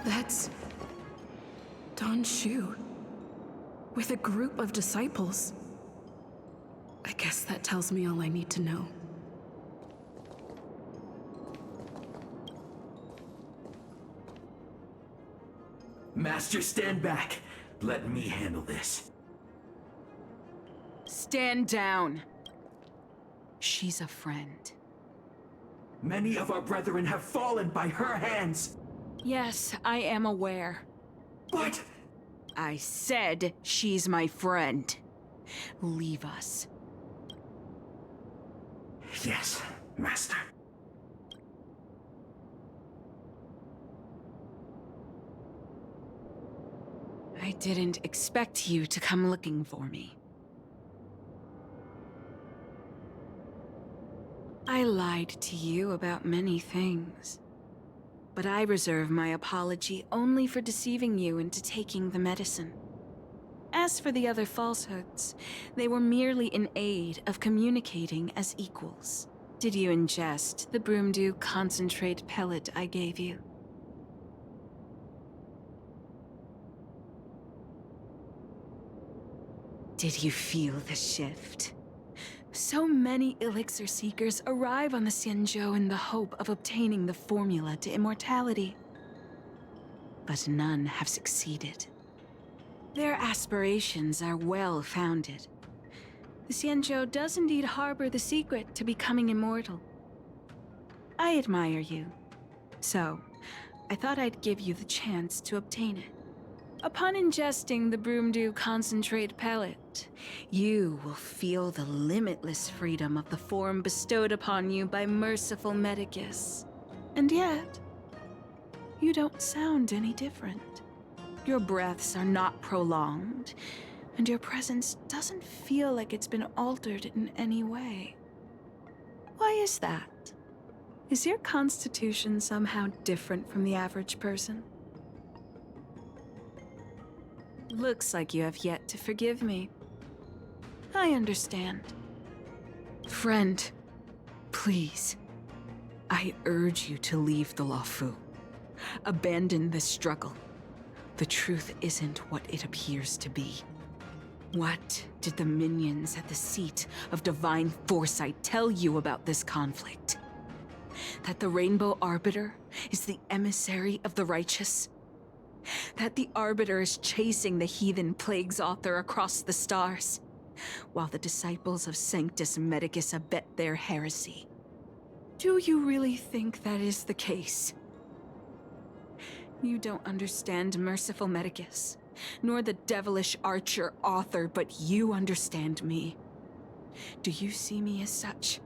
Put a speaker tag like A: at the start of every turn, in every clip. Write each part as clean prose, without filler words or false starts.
A: That's Don Shu, with a group of disciples. I guess that tells me all I need to know.
B: Master, stand back. Let me handle this.
C: Stand down. She's a friend.
B: Many of our brethren have fallen by her hands.
C: Yes, I am aware.
B: But...
C: I said she's my friend. Leave us.
B: Yes, Master.
C: I didn't expect you to come looking for me. I lied to you about many things. But I reserve my apology only for deceiving you into taking the medicine. As for the other falsehoods, they were merely in aid of communicating as equals. Did you ingest the Broomdew concentrate pellet I gave you? Did you feel the shift? So many elixir seekers arrive on the Xianzhou in the hope of obtaining the formula to immortality. But none have succeeded. Their aspirations are well-founded. The Xianzhou does indeed harbor the secret to becoming immortal. I admire you, so I thought I'd give you the chance to obtain it. Upon ingesting the Broomdew concentrate pellet, you will feel the limitless freedom of the form bestowed upon you by merciful Medicus. And yet, you don't sound any different. Your breaths are not prolonged, and your presence doesn't feel like it's been altered in any way. Why is that? Is your constitution somehow different from the average person? Looks like you have yet to forgive me. I understand. Friend, please. I urge you to leave the Luofu. Abandon this struggle. The truth isn't what it appears to be. What did the minions at the seat of divine foresight tell you about this conflict? That the Rainbow Arbiter is the emissary of the righteous? That the Arbiter is chasing the heathen plague's author across the stars, while the disciples of Sanctus Medicus abet their heresy? Do you really think that is the case? You don't understand merciful Medicus, nor the devilish archer author, but you understand me. Do you see me as such?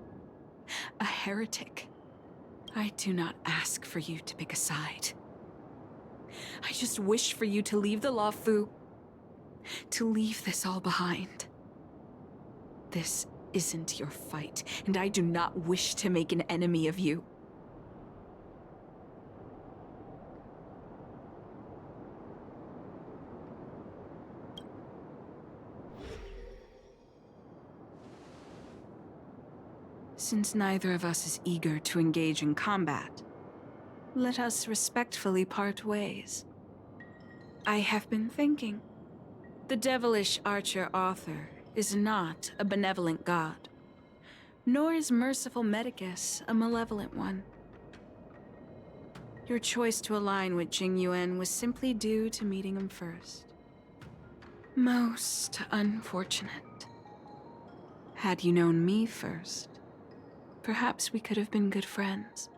C: A heretic? I do not ask for you to pick a side. I just wish for you to leave the Luofu, to leave this all behind. This isn't your fight, and I do not wish to make an enemy of you. Since neither of us is eager to engage in combat, let us respectfully part ways. I have been thinking. The devilish archer author is not a benevolent god, nor is merciful Medicus a malevolent one. Your choice to align with Jing Yuan was simply due to meeting him first. Most unfortunate. Had you known me first, perhaps we could have been good friends.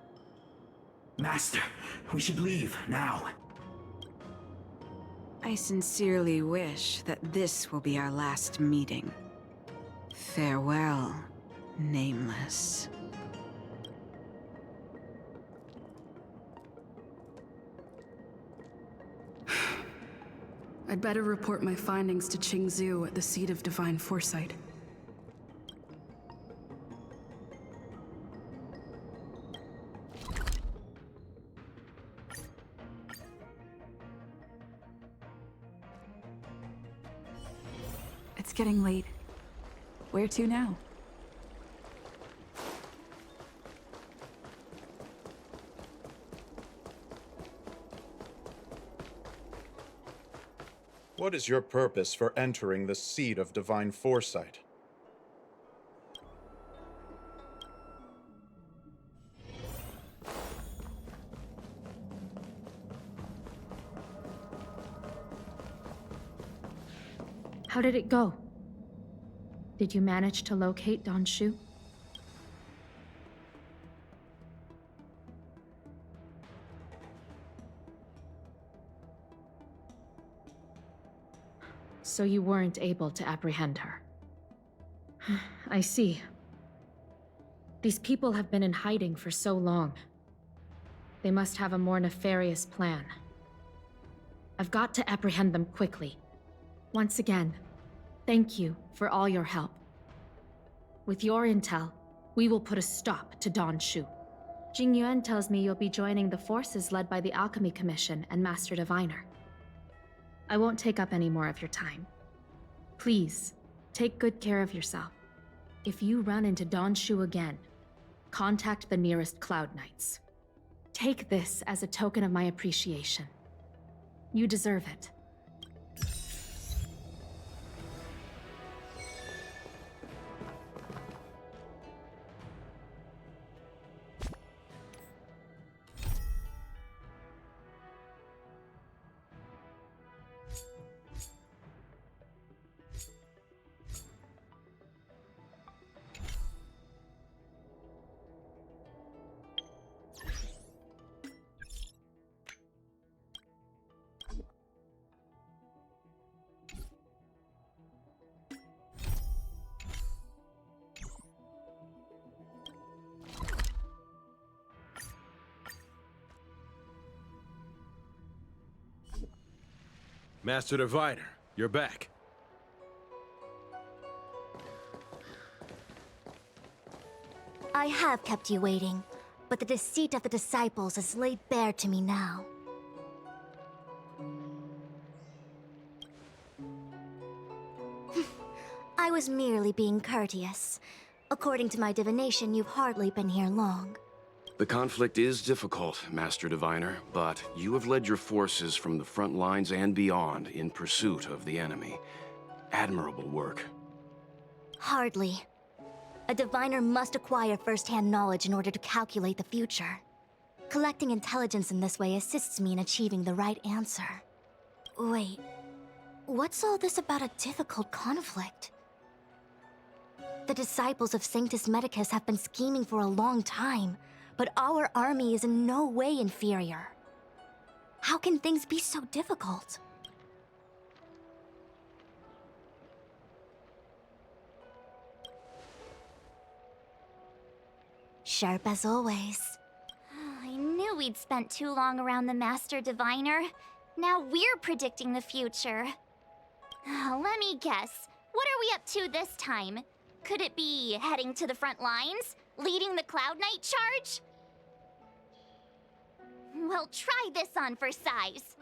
B: Master, we should leave now.
C: I sincerely wish that this will be our last meeting. Farewell, Nameless.
A: I'd better report my findings to Xianzhou at the seat of divine foresight.
D: It's getting late. Where to now?
E: What is your purpose for entering the seat of divine foresight?
F: How did it go? Did you manage to locate Xianzhou? So you weren't able to apprehend her. I see. These people have been in hiding for so long. They must have a more nefarious plan. I've got to apprehend them quickly. Once again, thank you for all your help. With your intel, we will put a stop to Xianzhou. Jingyuan tells me you'll be joining the forces led by the Alchemy Commission and Master Diviner. I won't take up any more of your time. Please, take good care of yourself. If you run into Xianzhou again, contact the nearest Cloud Knights. Take this as a token of my appreciation. You deserve it.
G: Master Diviner, you're back.
H: I have kept you waiting, but the deceit of the disciples is laid bare to me now. I was merely being courteous. According to my divination, you've hardly been here long.
I: The conflict is difficult, Master Diviner, but you have led your forces from the front lines and beyond in pursuit of the enemy. Admirable work.
H: Hardly. A diviner must acquire first-hand knowledge in order to calculate the future. Collecting intelligence in this way assists me in achieving the right answer. Wait, what's all this about a difficult conflict? The disciples of Sanctus Medicus have been scheming for a long time, but our army is in no way inferior. How can things be so difficult? Sharp as always.
J: I knew we'd spent too long around the Master Diviner. Now we're predicting the future. Let me guess. What are we up to this time? Could it be heading to the front lines? Leading the Cloud Knight charge? Well, try this on for size.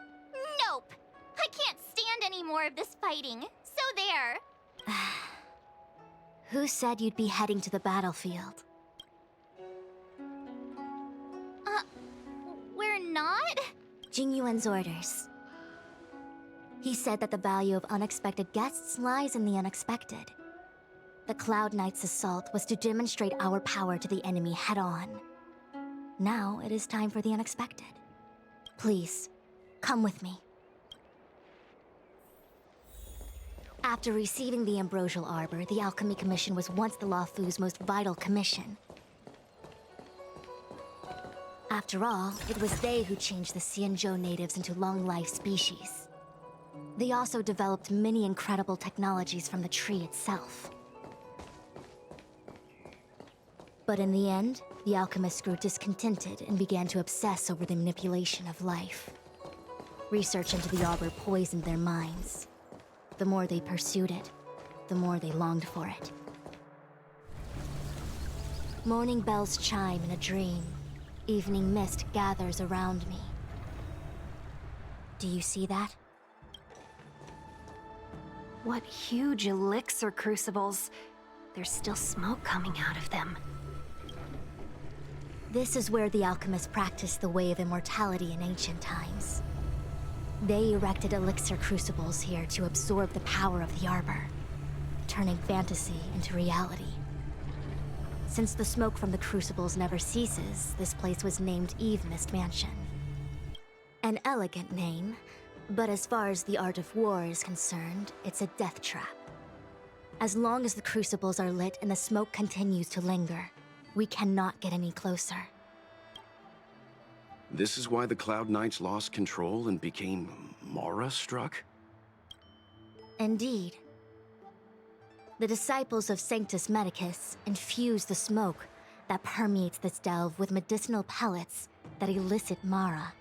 J: Nope! I can't stand any more of this fighting. So there.
H: Who said you'd be heading to the battlefield?
J: We're not?
H: Jingyuan's orders. He said that the value of unexpected guests lies in the unexpected. The Cloud Knight's assault was to demonstrate our power to the enemy head-on. Now it is time for the unexpected. Please, come with me. After receiving the Ambrosial Arbor, the Alchemy Commission was once the Luofu's most vital commission. After all, it was they who changed the Xianzhou natives into long-life species. They also developed many incredible technologies from the tree itself. But in the end, the alchemists grew discontented and began to obsess over the manipulation of life. Research into the arbor poisoned their minds. The more they pursued it, the more they longed for it. Morning bells chime in a dream. Evening mist gathers around me. Do you see that?
K: What huge elixir crucibles. There's still smoke coming out of them.
H: This is where the alchemists practiced the way of immortality in ancient times. They erected elixir crucibles here to absorb the power of the arbor, turning fantasy into reality. Since the smoke from the crucibles never ceases, this place was named Eve Mist Mansion. An elegant name, but as far as the art of war is concerned, it's a death trap. As long as the crucibles are lit and the smoke continues to linger, we cannot get any closer.
I: This is why the Cloud Knights lost control and became Mara-struck?
H: Indeed. The disciples of Sanctus Medicus infuse the smoke that permeates this delve with medicinal pellets that elicit Mara.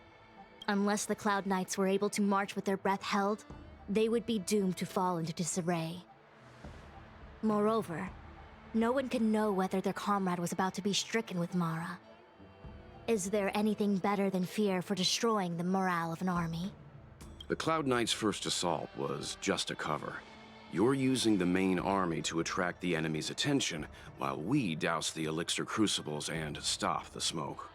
H: Unless the Cloud Knights were able to march with their breath held, they would be doomed to fall into disarray. Moreover, no one could know whether their comrade was about to be stricken with Mara. Is there anything better than fear for destroying the morale of an army?
I: The Cloud Knights' first assault was just a cover. You're using the main army to attract the enemy's attention, while we douse the elixir crucibles and stop the smoke.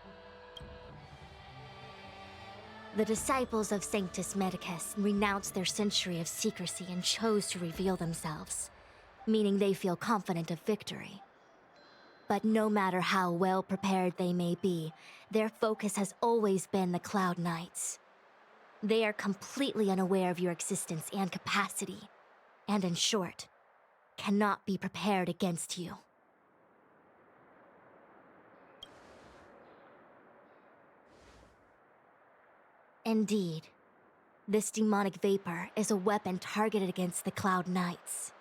H: The disciples of Sanctus Medicus renounced their century of secrecy and chose to reveal themselves, meaning they feel confident of victory. But no matter how well prepared they may be, their focus has always been the Cloud Knights. They are completely unaware of your existence and capacity, and in short, cannot be prepared against you. Indeed, this demonic vapor is a weapon targeted against the Cloud Knights.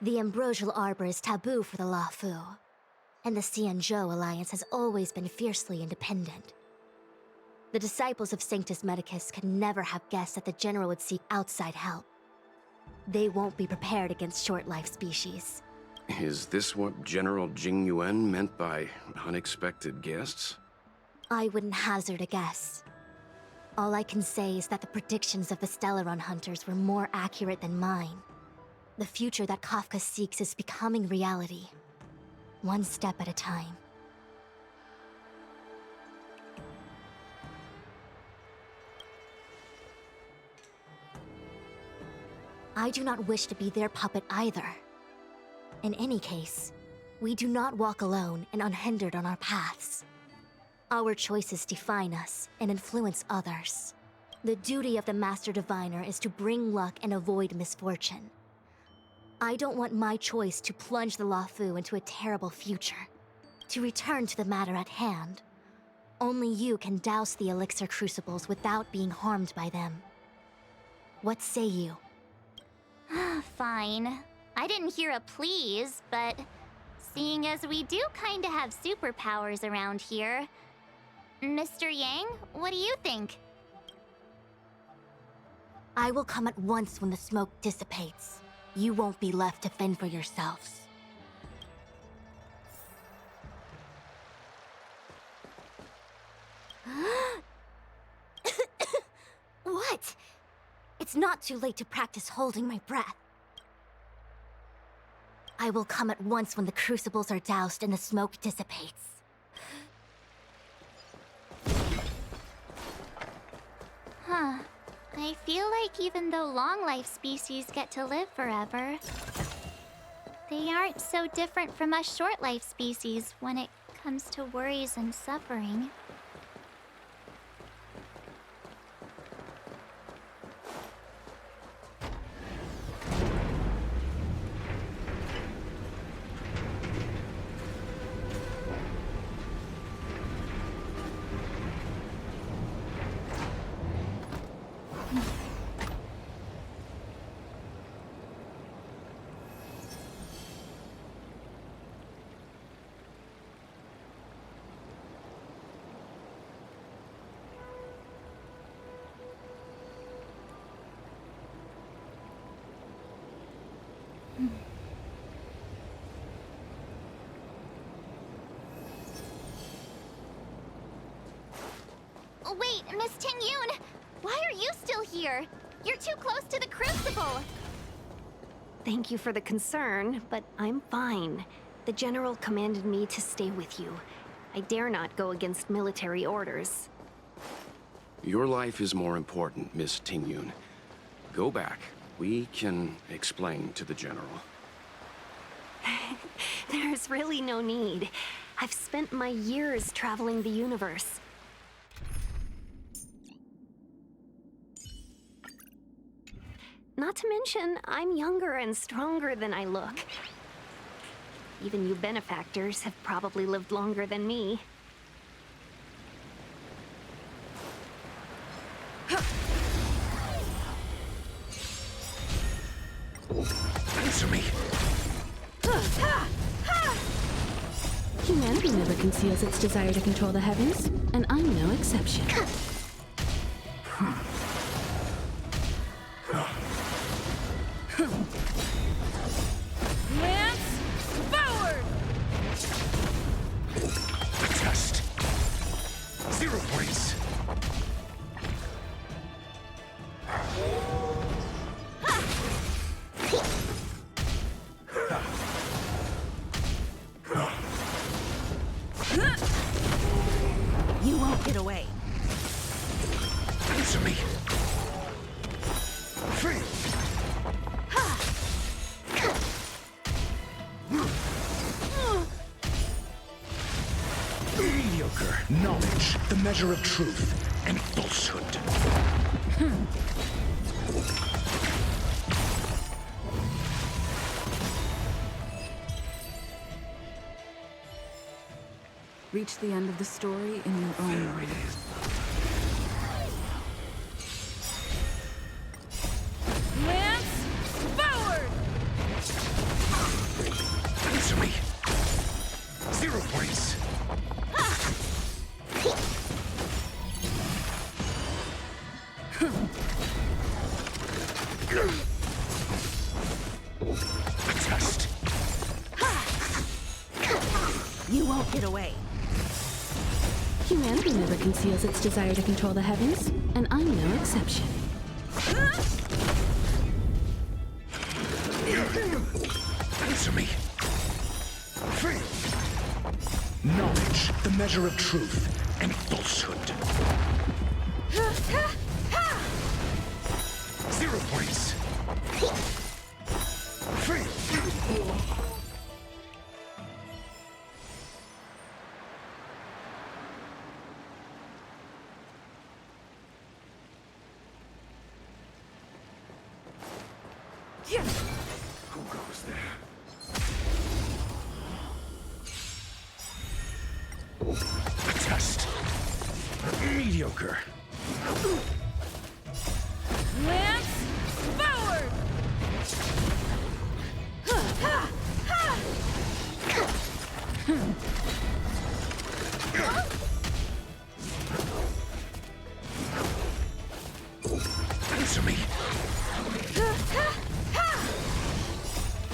H: The ambrosial arbor is taboo for the Luofu, and the Xianzhou alliance has always been fiercely independent. The disciples of Sanctus Medicus could never have guessed that the general would seek outside help. They won't be prepared against short-life species.
I: Is this what General Jing Yuan meant by unexpected guests?
H: I wouldn't hazard a guess. All I can say is that the predictions of the Stellaron hunters were more accurate than mine. The future that Kafka seeks is becoming reality, one step at a time. I do not wish to be their puppet either. In any case, we do not walk alone and unhindered on our paths. Our choices define us and influence others. The duty of the Master Diviner is to bring luck and avoid misfortune. I don't want my choice to plunge the Luofu into a terrible future. To return to the matter at hand, only you can douse the elixir crucibles without being harmed by them. What say you?
J: Fine. I didn't hear a please, but seeing as we do kinda have superpowers around here, Mr. Yang, what do you think?
H: I will come at once when the smoke dissipates. You won't be left to fend for yourselves. What? It's not too late to practice holding my breath. I will come at once when the crucibles are doused and the smoke dissipates.
J: Huh. I feel like even though long-life species get to live forever, they aren't so different from us short-life species when it comes to worries and suffering. Wait, Miss Tingyun! Why are you still here? You're too close to the crucible!
K: Thank you for the concern, but I'm fine. The General commanded me to stay with you. I dare not go against military orders.
I: Your life is more important, Miss Tingyun. Go back. We can explain to the General.
K: There's really no need. I've spent my years traveling the universe. Not to mention, I'm younger and stronger than I look. Even you benefactors have probably lived longer than me.
B: Answer me!
A: Humanity never conceals its desire to control the heavens, and I'm no exception.
C: Lance, forward!
B: Test. 0 points.
C: You won't get away.
B: Answer me. Free. Mediocre. Knowledge, the measure of truth and falsehood.
D: Reach the end of the story in your own way.
C: Lance, forward!
B: Answer me. 0 points. Test.
C: You won't get away.
A: Humanity never conceals its desire to control the heavens, and I'm no exception.
B: Answer me. Free. Knowledge, the measure of truth and falsehood. 0 points. Free. Who goes there? Test. Mediocre.
C: Lance, forward!
B: Answer me.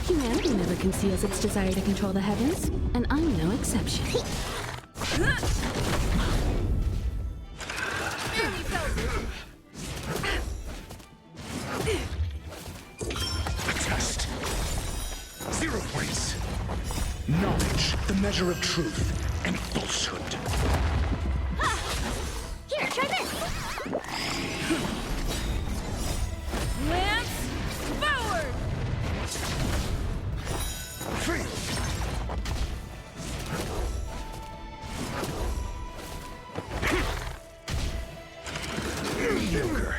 A: Humanity never conceals its desire to control the heavens, and I'm no exception.
B: Test. 0 points. Knowledge, the measure of truth and falsehood.
J: Here, try this!
C: Lance, forward!
B: Free. Mediocre.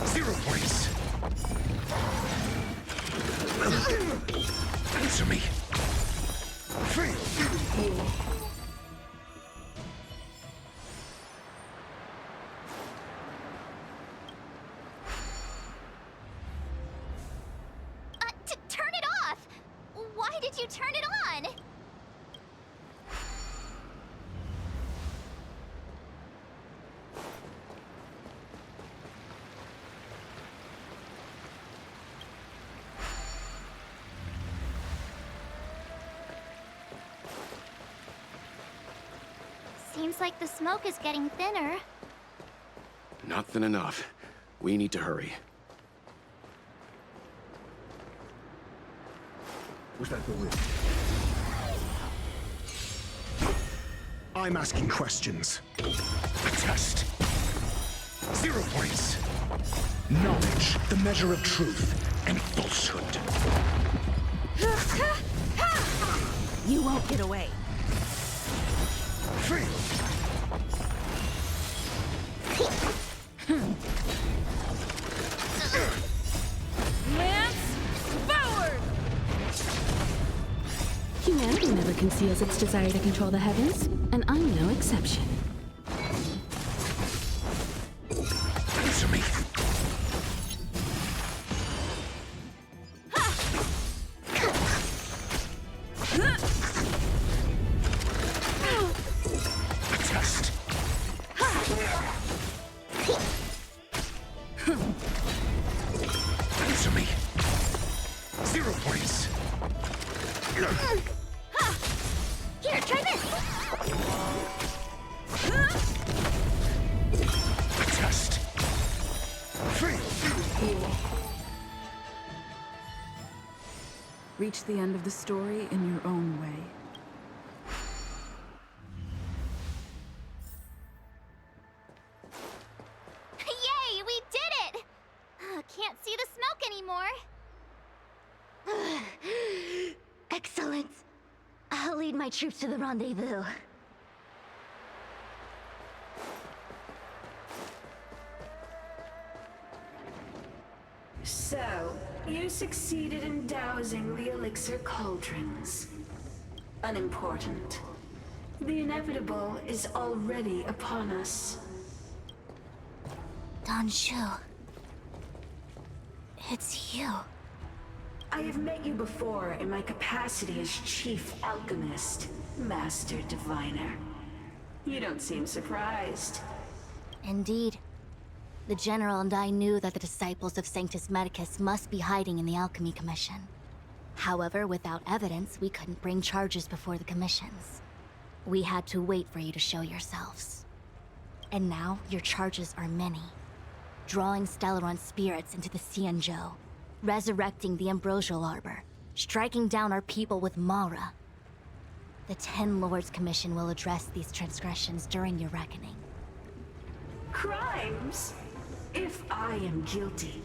B: Zero points. Answer me. Free.
J: Turn it off! Why did you turn it on? Seems like the smoke is getting thinner.
I: Not thin enough. We need to hurry.
B: Was that the will? I'm asking questions. A test. 0 points. Knowledge, the measure of truth and falsehood.
K: You won't get away.
B: Fail.
C: Lance, forward!
D: Humanity never conceals its desire to control the heavens, and I'm no exception.
B: Answer me. Test. Answer me. 0 points.
J: Here, try this!
B: Test. Fail.
D: Reach the end of the story in your own way.
J: Yay, we did it! Can't see the smoke anymore. Excellent. I'll lead my troops to the rendezvous.
C: So, you succeeded in dousing the elixir cauldrons. Unimportant. The inevitable is already upon us.
H: Xianzhou. It's you.
C: I have met you before in my capacity as Chief Alchemist, Master Diviner. You don't seem surprised.
H: Indeed. The General and I knew that the disciples of Sanctus Medicus must be hiding in the Alchemy Commission. However, without evidence, we couldn't bring charges before the commissions. We had to wait for you to show yourselves. And now, your charges are many. Drawing Stellaron spirits into the Xianzhou, resurrecting the Ambrosial Arbor, striking down our people with Mara. The Ten Lords Commission will address these transgressions during your reckoning.
C: Crimes? If I am guilty,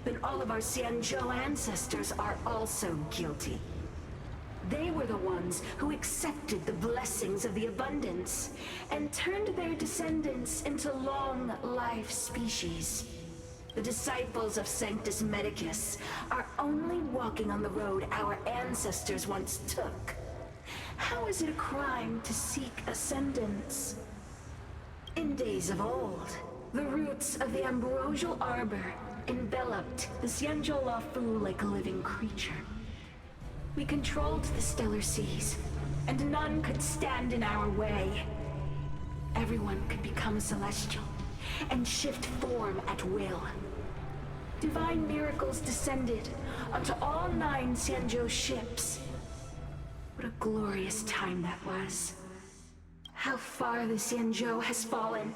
C: then all of our Xianzhou ancestors are also guilty. They were the ones who accepted the blessings of the abundance and turned their descendants into long-life species. The disciples of Sanctus Medicus are only walking on the road our ancestors once took. How is it a crime to seek ascendance? In days of old, the roots of the Ambrosial Arbor enveloped the Xianzhou Lafu like a living creature. We controlled the stellar seas, and none could stand in our way. Everyone could become celestial and shift form at will. Divine miracles descended onto all 9 Xianzhou ships. What a glorious time that was. How far the Xianzhou has fallen.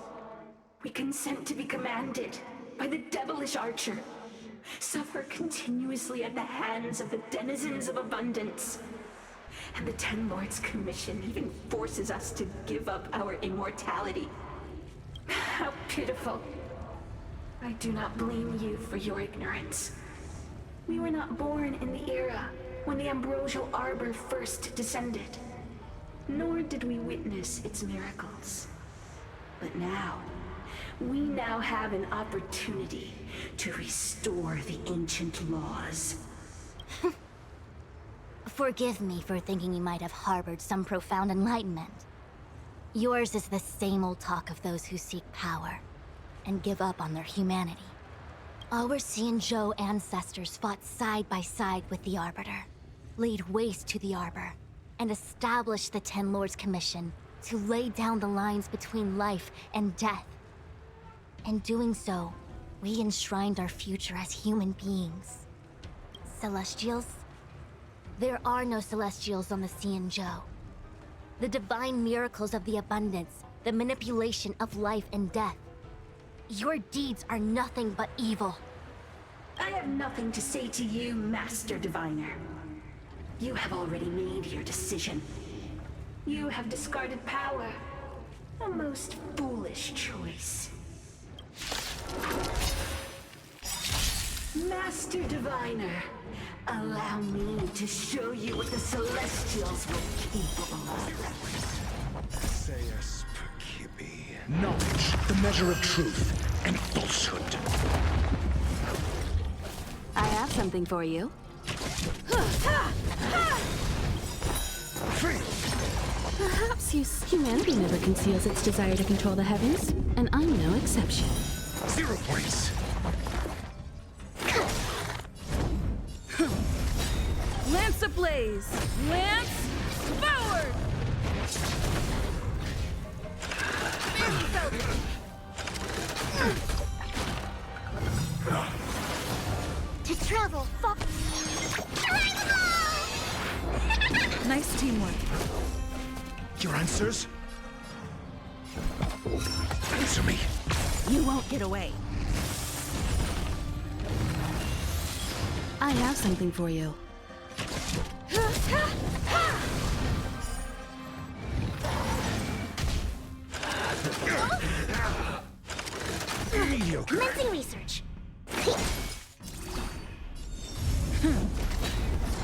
C: We consent to be commanded by the devilish archer. Suffer continuously at the hands of the denizens of abundance. And the Ten Lords Commission even forces us to give up our immortality. How pitiful. I do not blame you for your ignorance. We were not born in the era when the Ambrosial Arbor first descended, nor did we witness its miracles. But now, we now have an opportunity to restore the ancient laws.
H: Forgive me for thinking you might have harbored some profound enlightenment. Yours is the same old talk of those who seek power and give up on their humanity. Our Xianzhou ancestors fought side by side with the Arbiter, laid waste to the Arbor, and established the Ten Lords Commission to lay down the lines between life and death. In doing so, we enshrined our future as human beings. Celestials? There are no Celestials on the Xianzhou. The divine miracles of the abundance, the manipulation of life and death. Your deeds are nothing but evil.
C: I have nothing to say to you, Master Diviner.
L: You have already made your decision. You have discarded power. A most foolish choice. Master Diviner, allow me to show you what the Celestials were capable of.
B: Essayus Percipi. Knowledge, the measure of truth and falsehood.
D: I have something for you.
B: Free!
D: Perhaps humanity never conceals its desire to control the heavens, and I'm no exception.
B: 0 points.
C: Lance ablaze! Lance forward!
J: To travel far.
C: Nice teamwork.
B: Your answers? Answer me.
C: You won't get away.
D: I have something for you.
B: Mediocre.
J: Commencing research.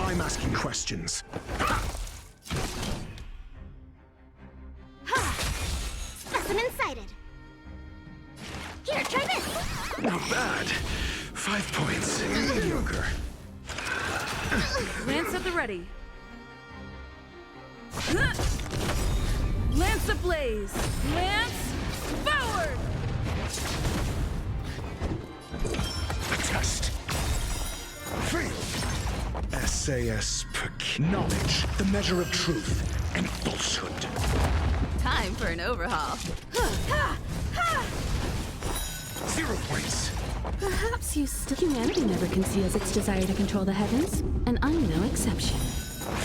B: I'm asking questions.
J: Specimen sighted. Here, try this.
B: Not bad. 5 points. Mediocre.
C: Lance at the ready. Lance ablaze! Lance forward!
B: A test. Free. Essayus Percipi. Knowledge, the measure of truth and falsehood.
D: Time for an overhaul.
B: 0 points.
D: Perhaps humanity never conceals its desire to control the heavens, and I'm no exception.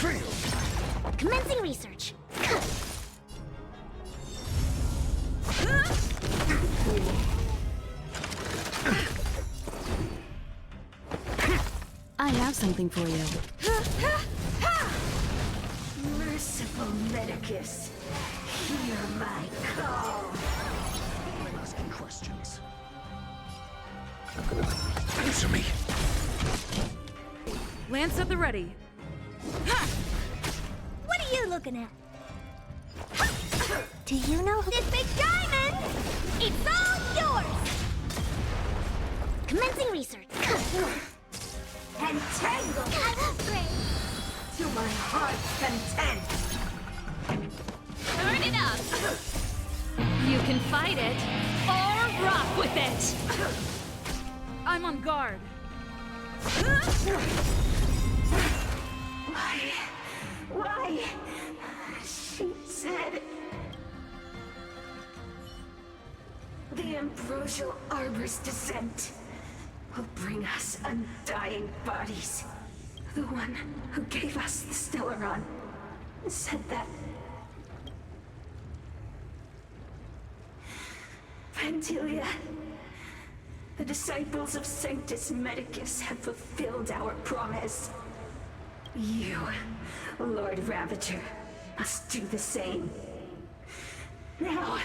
B: Free.
J: Commencing research.
D: I have something for you.
L: Merciful Medicus, hear my call.
B: I'm asking questions. Answer me.
C: Lance at the ready.
J: What are you looking at? Do you know this big diamond? It's all yours! Commencing research.
L: Entangle to my heart's content.
K: Turn it up! You can fight it, or rock with it!
C: I'm on guard.
L: Why? She said... The ambrosial arbor's descent will bring us undying bodies. The one who gave us the Stellaron said that... Pantilia, the disciples of Sanctus Medicus have fulfilled our promise. You, Lord Ravager, must do the same. Now,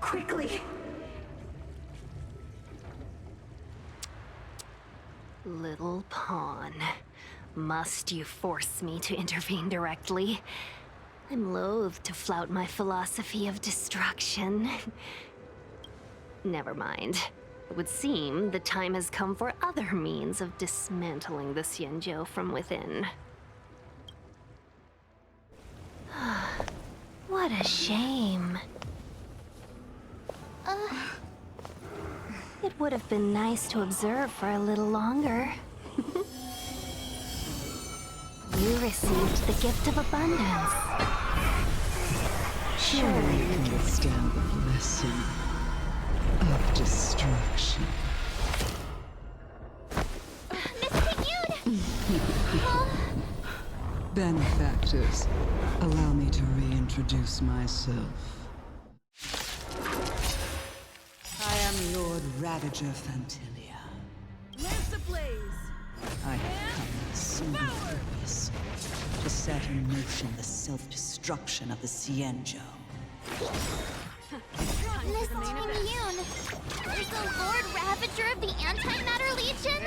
L: quickly.
K: Little pawn. Must you force me to intervene directly? I'm loath to flout my philosophy of destruction. Never mind. It would seem the time has come for other means of dismantling the Xianzhou from within. What a shame. It would have been nice to observe for a little longer. You received the gift of abundance.
M: Surely you can withstand the blessing of destruction. Benefactors, allow me to reintroduce myself. I am Lord Ravager Fantilia.
C: Lance ablaze!
M: I have come with a single purpose: to set in motion the self-destruction of the Xianzhou.
J: Miss Ting-Yun! There's the Lord Ravager of the Antimatter Legion?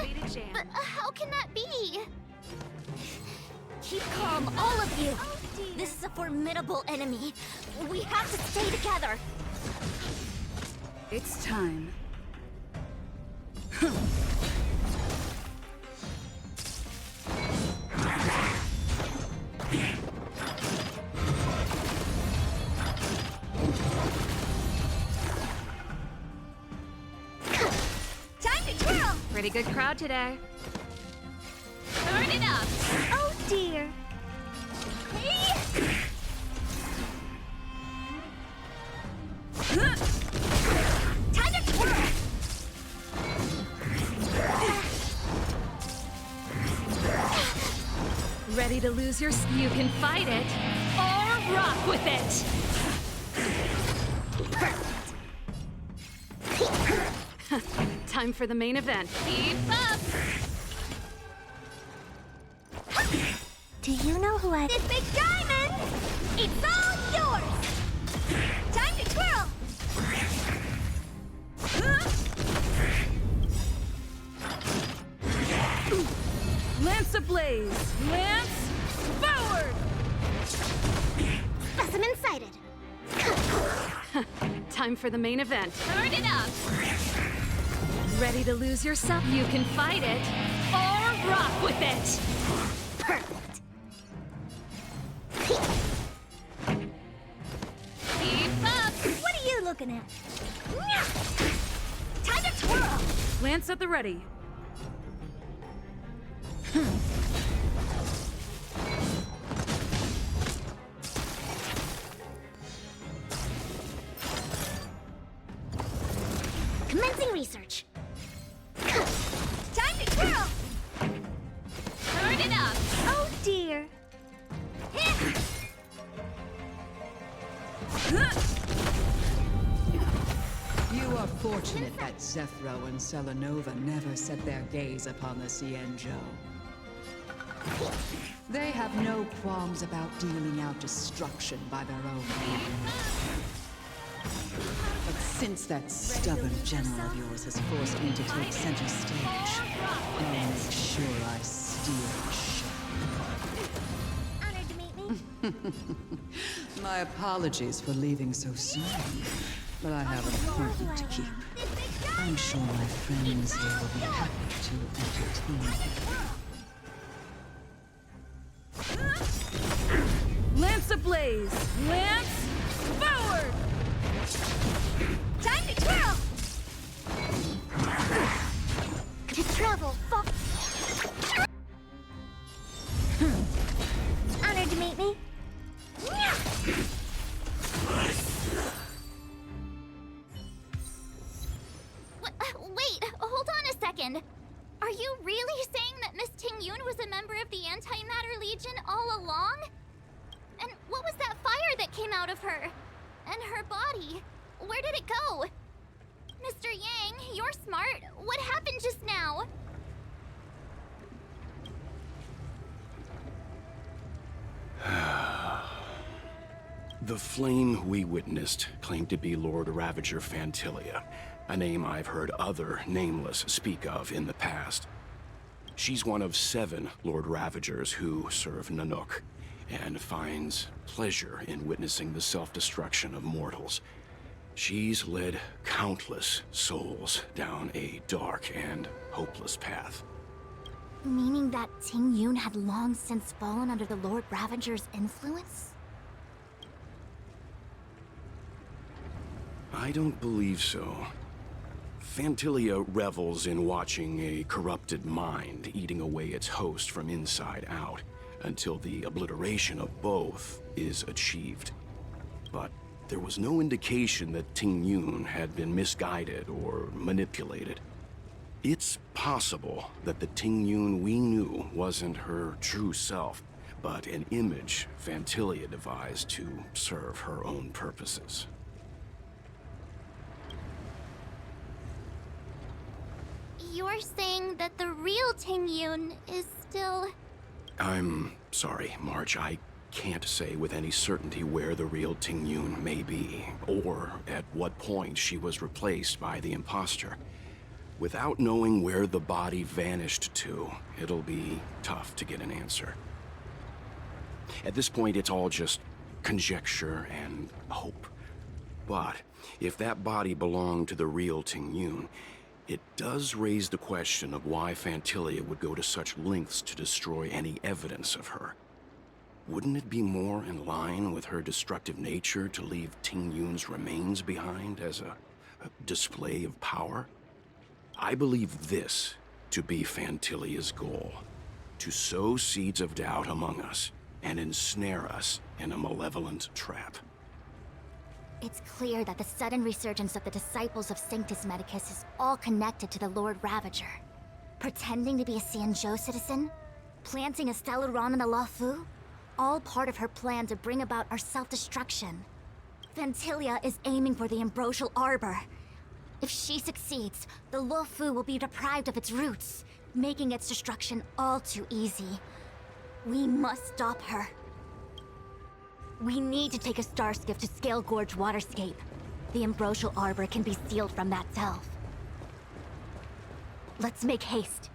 J: But how can that be?
H: Keep calm, all of you! This is a formidable enemy. We have to stay together.
C: It's time.
H: Time to twirl!
C: Pretty good crowd today.
J: Turn it up!
H: Oh dear. Time to twirl!
C: Ready to lose your... You can fight it, or rock with it! Time for the main event.
J: Keep up!
H: Do you know who I... This big diamond! It's all yours! Time to twirl!
C: Lance ablaze! Lance forward!
H: Specimen sighted!
C: Time for the main event.
J: Turn it up!
C: Ready to lose yourself? You can fight it, or rock with it!
H: Perfect!
J: Keep up!
H: What are you looking at? Time to twirl!
C: Lance at the ready.
H: Commencing research. Time to twirl!
J: Turn it up!
H: Oh dear.
M: You are fortunate that Zethro and Selenova never set their gaze upon the Xianzhou. They have no qualms about dealing out destruction by their own hand. But since that stubborn general of yours has forced me to take center stage, I'll make sure I steal the show.
H: Honored to meet me.
M: My apologies for leaving so soon, but I have an appointment to keep. I'm sure my friends here will be happy to entertain you.
C: Lance ablaze! Lance forward!
H: Time to twirl! To travel far. Honored to meet me.
J: Wait, hold on a second. Are you really saying that Miss Ting-Yun was a member of the Antimatter Legion all along? And what was that fire that came out of her? And her body? Where did it go? Mr. Yang, you're smart. What happened just now?
I: The flame we witnessed claimed to be Lord Ravager Fantilia, a name I've heard other Nameless speak of in the past. She's one of 7 Lord Ravagers who serve Nanook, and finds pleasure in witnessing the self-destruction of mortals. She's led countless souls down a dark and hopeless path.
H: Meaning that Ting-Yun had long since fallen under the Lord Ravager's influence?
I: I don't believe so. Fantilia revels in watching a corrupted mind eating away its host from inside out, until the obliteration of both is achieved. But there was no indication that Ting-Yun had been misguided or manipulated. It's possible that the Ting-Yun we knew wasn't her true self, but an image Fantilia devised to serve her own purposes.
J: you're saying that the real Tingyun is still...
I: I'm sorry, March. I can't say with any certainty where the real Tingyun may be, or at what point she was replaced by the imposter. Without knowing where the body vanished to, it'll be tough to get an answer. At this point, it's all just conjecture and hope. But if that body belonged to the real Tingyun, it does raise the question of why Phantilia would go to such lengths to destroy any evidence of her. Wouldn't it be more in line with her destructive nature to leave Tingyun's remains behind as a display of power? I believe this to be Phantilia's goal: to sow seeds of doubt among us and ensnare us in a malevolent trap.
H: It's clear that the sudden resurgence of the disciples of Sanctus Medicus is all connected to the Lord Ravager. Pretending to be a Xianzhou citizen? Planting a Stellaron in the Luofu? All part of her plan to bring about our self-destruction. Phantilia is aiming for the Ambrosial Arbor. If she succeeds, the Luofu will be deprived of its roots, making its destruction all too easy. We must stop her. We need to take a star skiff to Scale Gorge Waterscape. The Ambrosial Arbor can be sealed from that delve. Let's make haste.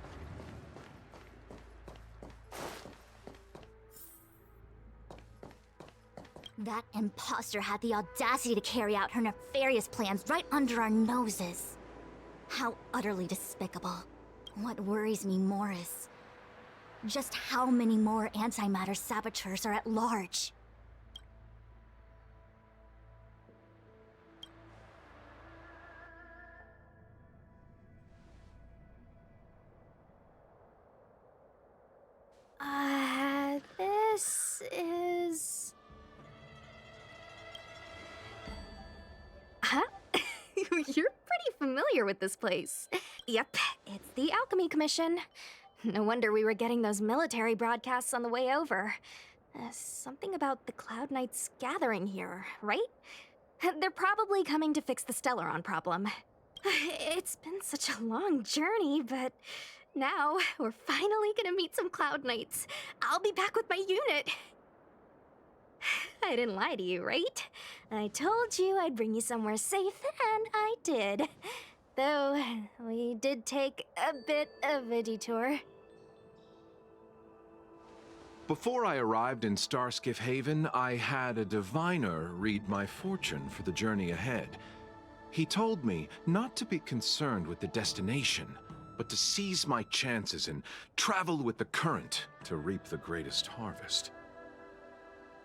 H: That imposter had the audacity to carry out her nefarious plans right under our noses. How utterly despicable. What worries me more is just how many more antimatter saboteurs are at large.
K: This is... Huh? You're pretty familiar with this place. Yep, it's the Alchemy Commission. No wonder we were getting those military broadcasts on the way over. Something about the Cloud Knights gathering here, right? They're probably coming to fix the Stellaron problem. It's been such a long journey, but now we're finally gonna meet some Cloud Knights. I'll be back with my unit. I didn't lie to you, right? I told you I'd bring you somewhere safe, and I did. Though, we did take a bit of a detour.
N: Before I arrived in Starskiff Haven, I had a diviner read my fortune for the journey ahead. He told me not to be concerned with the destination, but to seize my chances and travel with the current to reap the greatest harvest.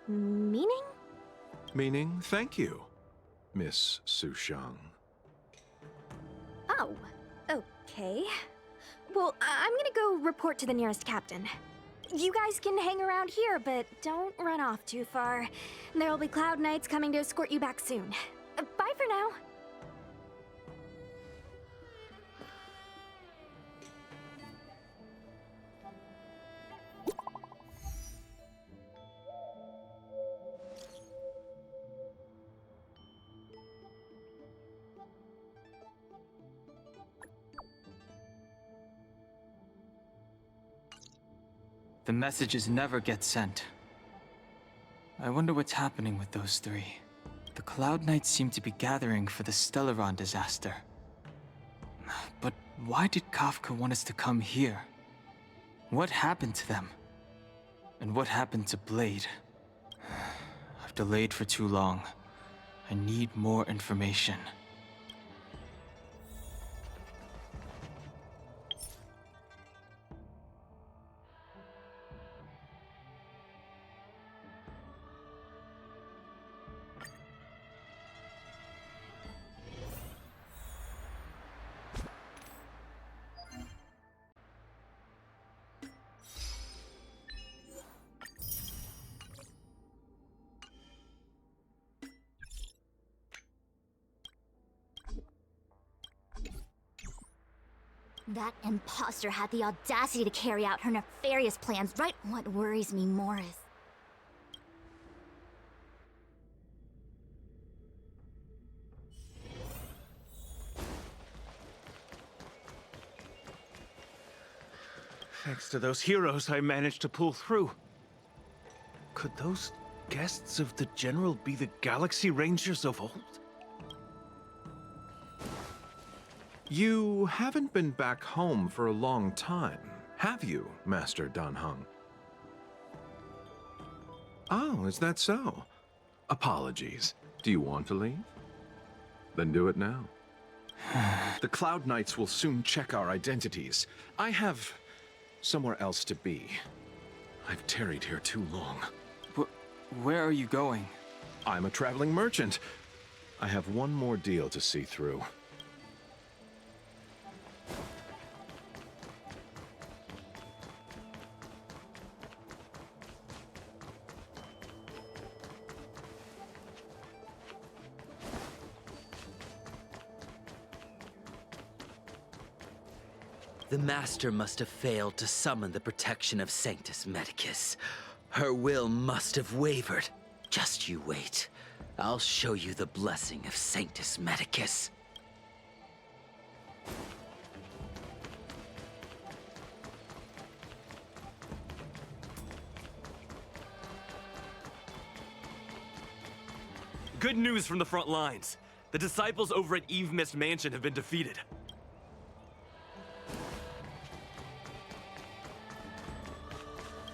K: Meaning?
N: Meaning, thank you, Miss Sushang.
K: Oh, okay. Well, I'm gonna go report to the nearest captain. You guys can hang around here, but don't run off too far. There'll be Cloud Knights coming to escort you back soon. Bye for now.
O: The messages never get sent. I wonder what's happening with those three. The Cloud Knights seem to be gathering for the Stellaron disaster. But why did Kafka want us to come here? What happened to them? And what happened to Blade? I've delayed for too long. I need more information.
H: That imposter had the audacity to carry out her nefarious plans right. What worries me more is
G: Thanks to those heroes, I managed to pull through. Could those guests of the General be the Galaxy Rangers of old?
N: You haven't been back home for a long time, have you, Master Dan Heng? Oh, is that so? Apologies. Do you want to leave? Then do it now. The Cloud Knights will soon check our identities. I have somewhere else to be. I've tarried here too long.
O: Where are you going?
N: I'm a traveling merchant. I have one more deal to see through.
P: The Master must have failed to summon the protection of Sanctus Medicus. Her will must have wavered. Just you wait. I'll show you the blessing of Sanctus Medicus.
Q: Good news from the front lines. The disciples over at Eve Mist Mansion have been defeated.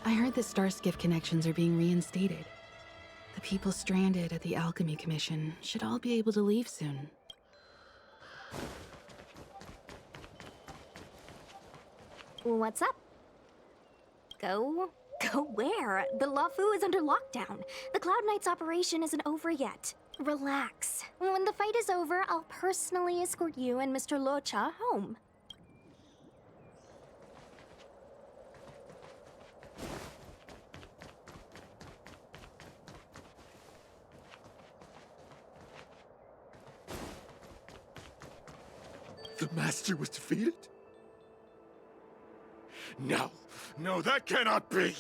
A: I heard the Starskiff connections are being reinstated. The people stranded at the Alchemy Commission should all be able to leave soon.
R: What's up? Go where? The Luofu is under lockdown. The Cloud Knights operation isn't over yet. Relax. When the fight is over, I'll personally escort you and Mr. Locha home.
B: The Master was defeated? No, no, that cannot be!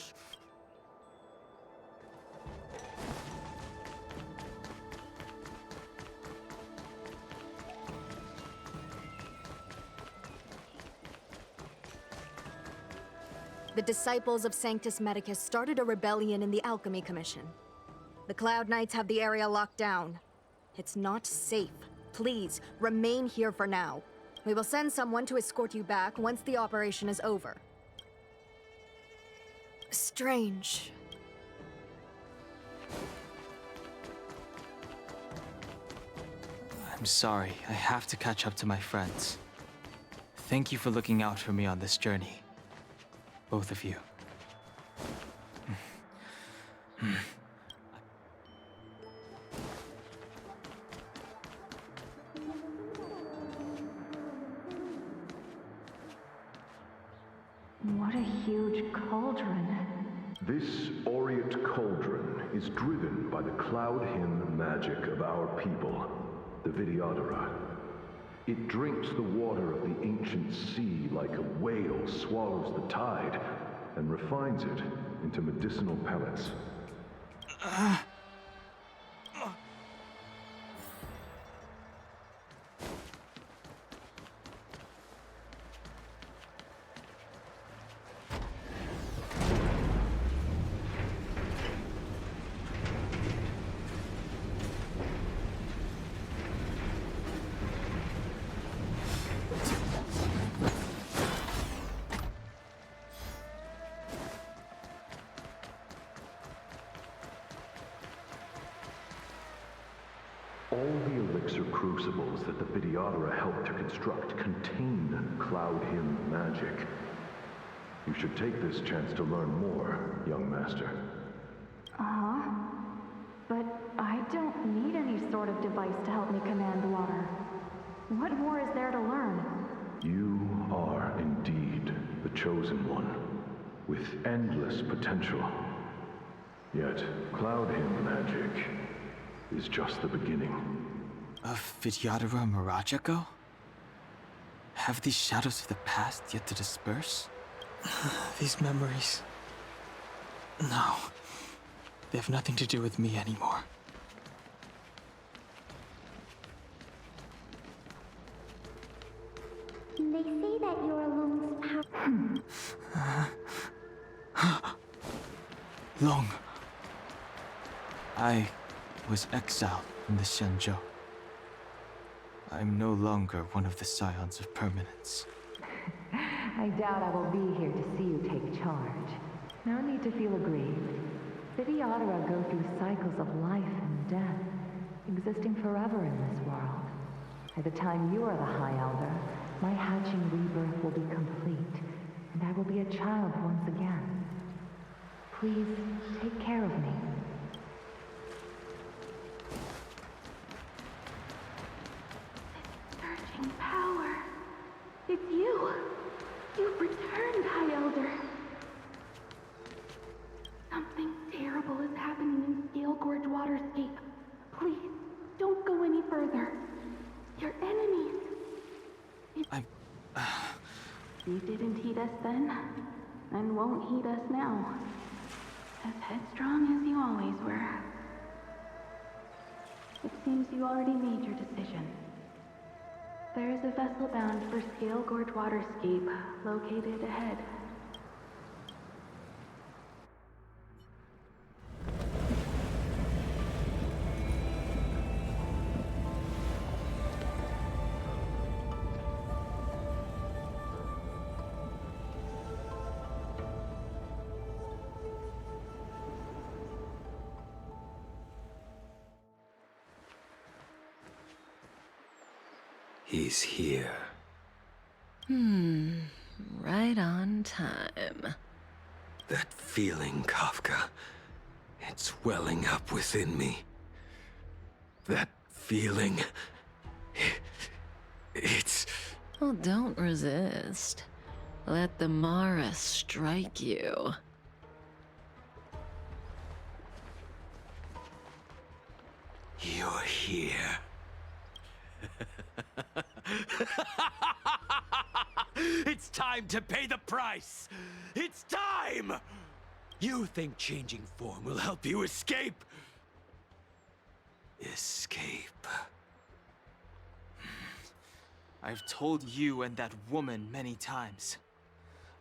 R: The disciples of Sanctus Medicus started a rebellion in the Alchemy Commission. The Cloud Knights have the area locked down. It's not safe. Please, remain here for now. We will send someone to escort you back once the operation is over. Strange.
O: I'm sorry. I have to catch up to my friends. Thank you for looking out for me on this journey. Both of you.
S: What a huge cauldron.
T: This aureate cauldron is driven by the cloud hymn magic of our people, the Vidyadhara. It drinks the water of the ancient sea like a whale swallows the tide, and refines it into medicinal pellets. All the elixir crucibles that the Vidyadhara helped to construct contain cloud hymn magic. You should take this chance to learn more, young master.
S: Uh-huh. But I don't need any sort of device to help me command water. What more is there to learn?
T: You are indeed the chosen one, with endless potential. Yet, cloud hymn magic is just the beginning.
O: Of Vidyadhara Mirajako? Have these shadows of the past yet to disperse? These memories... No. They have nothing to do with me anymore.
S: They say that your lungs
O: Long. I was exiled from the Xianzhou. I'm no longer one of the Scions of Permanence.
S: I doubt I will be here to see you take charge. No need to feel aggrieved. Vidyadhara go through cycles of life and death, existing forever in this world. By the time you are the High Elder, my hatching rebirth will be complete, and I will be a child once again. Please, take care of me.
L: Surging power. It's you. You've returned, High Elder. Something terrible is happening in Scale Gorge Waterscape. Please, don't go any further. Your enemies. You didn't heed us then, and won't heed us now. As headstrong as you always were. It seems you already made your decision. There is a vessel bound for Scale Gorge Waterscape, located ahead.
P: He's here.
U: Right on time.
P: That feeling, Kafka. It's welling up within me. That feeling... It's...
U: Well, don't resist. Let the Mara strike you.
P: You're here. It's time to pay the price! It's time! You think changing form will help you escape? Escape.
O: I've told you and that woman many times.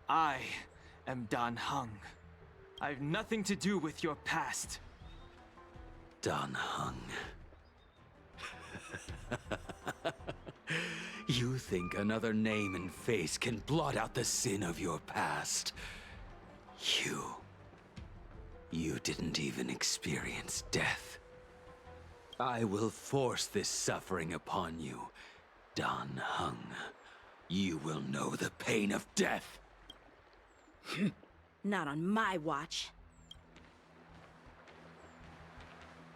O: I am Dan Heng. I've nothing to do with your past.
P: Dan Heng. You think another name and face can blot out the sin of your past? You didn't even experience death. I will force this suffering upon you, Dan Heng. You will know the pain of death.
V: Not on my watch.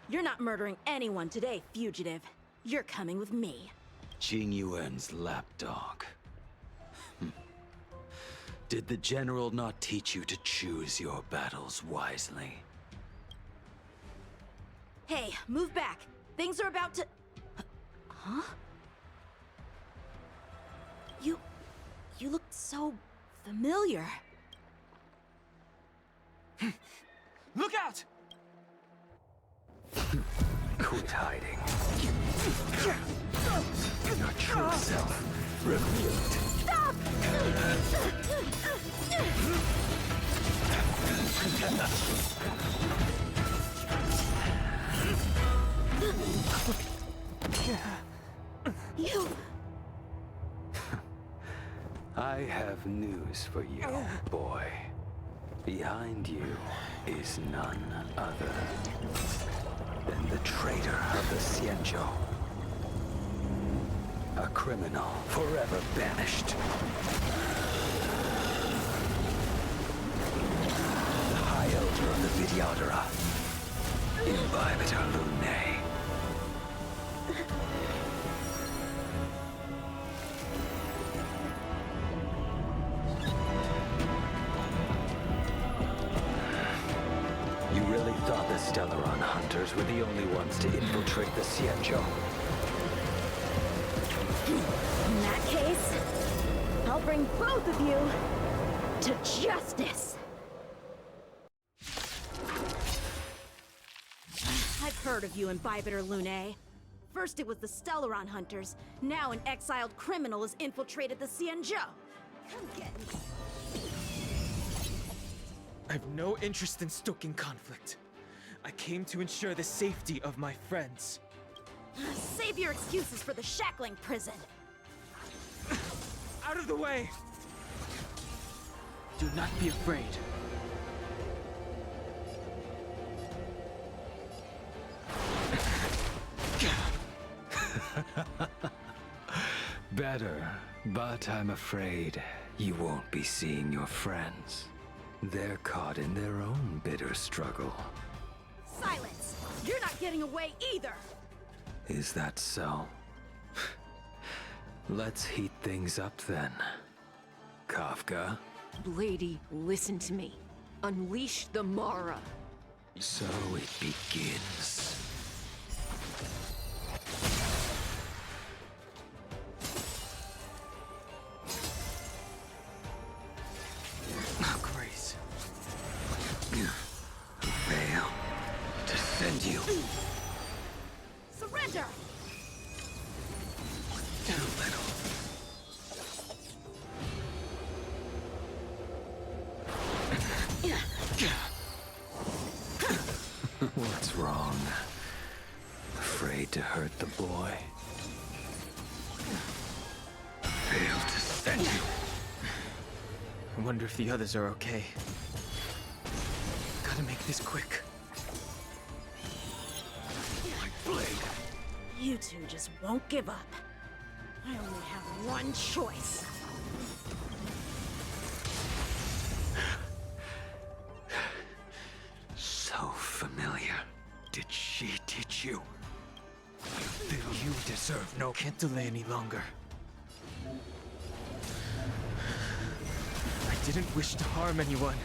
V: You're not murdering anyone today, fugitive. You're coming with me.
P: Jing Yuan's lapdog. Did the General not teach you to choose your battles wisely?
V: Hey, move back. Things are about to... Huh? You look so familiar.
O: Look out!
P: Quit hiding. Your true self revealed.
L: Stop!
V: You...
P: I have news for you, boy. Behind you is none other than the traitor of the Xianzhou. A criminal forever banished. The High Elder of the Vidyadhara. Imbibitor Lunae. You really thought the Stellaron hunters were the only ones to infiltrate the Xianzhou?
V: In that case, I'll bring both of you to justice. I've heard of you, Imbibitor Lunae. First it was the Stellaron hunters, now an exiled criminal has infiltrated the Xianzhou. Come get me.
O: I have no interest in stoking conflict. I came to ensure the safety of my friends.
V: Save your excuses for the shackling prison.
O: Out of the way! Do not be afraid.
E: Better, but I'm afraid you won't be seeing your friends. They're caught in their own bitter struggle.
V: Silence! You're not getting away either!
E: Is that so? Let's heat things up then. Kafka?
F: Lady, listen to me. Unleash the Mara.
E: So it begins.
O: Grace.
E: Veil. Defend you.
V: Surrender!
E: Too little. What's wrong? Afraid to hurt the boy? Veil to send you.
O: I wonder if the others are okay. Gotta make this quick.
E: My blade.
V: You two just won't give up. I only have one choice.
E: So familiar. Did she teach you? Then you deserve no...
O: Can't delay any longer. I didn't wish to harm anyone.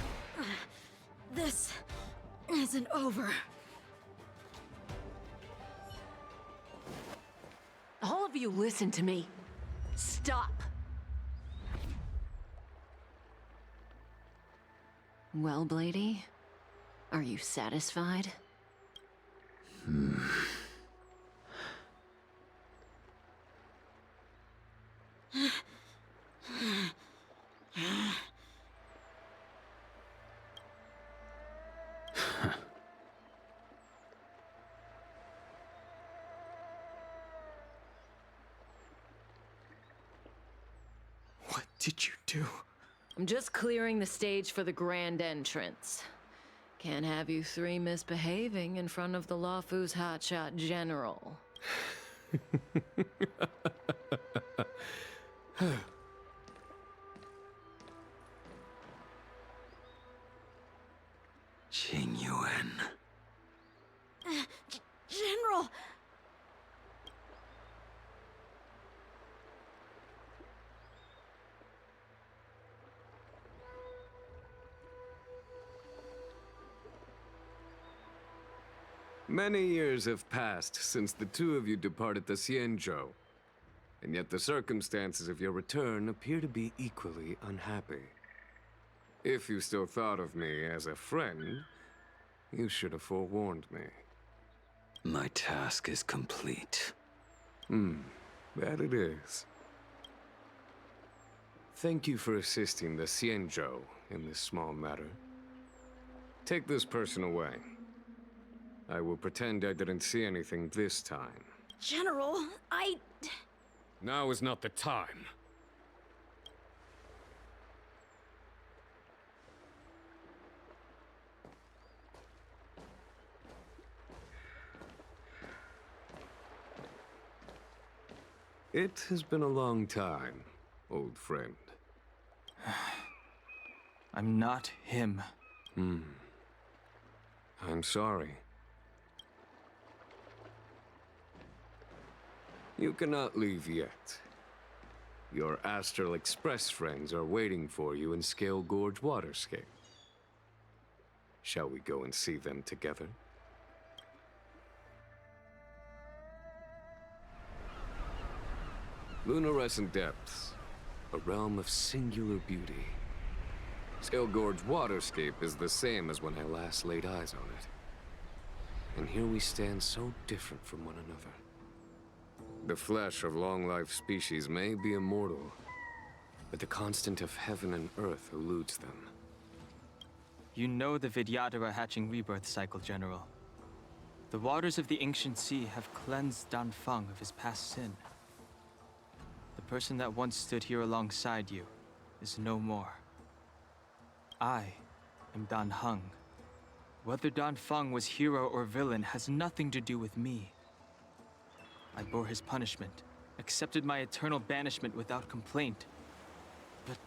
V: This isn't over.
F: All of you listen to me. Stop. Well, Blady, are you satisfied?
O: What did you do?
F: I'm just clearing the stage for the grand entrance. Can't have you three misbehaving in front of the Luofu's hotshot general.
E: Qing Yuan.
V: General!
W: Many years have passed since the two of you departed the Xianzhou, and yet the circumstances of your return appear to be equally unhappy. If you still thought of me as a friend, you should have forewarned me.
E: My task is complete.
W: That it is. Thank you for assisting the Xianzhou in this small matter. Take this person away. I will pretend I didn't see anything this time.
V: General,
W: Now is not the time. It has been a long time, old friend.
O: I'm not him.
W: I'm sorry. You cannot leave yet. Your Astral Express friends are waiting for you in Scale Gorge Waterscape. Shall we go and see them together? Lunarescent Depths, a realm of singular beauty. Scale Gorge Waterscape is the same as when I last laid eyes on it. And here we stand so different from one another. The flesh of long-life species may be immortal, but the constant of heaven and earth eludes them.
O: You know the Vidyadhara hatching rebirth cycle, General. The waters of the ancient sea have cleansed Dan Feng of his past sin. The person that once stood here alongside you is no more. I am Dan Heng. Whether Dan Feng was hero or villain has nothing to do with me. I bore his punishment, accepted my eternal banishment without complaint. But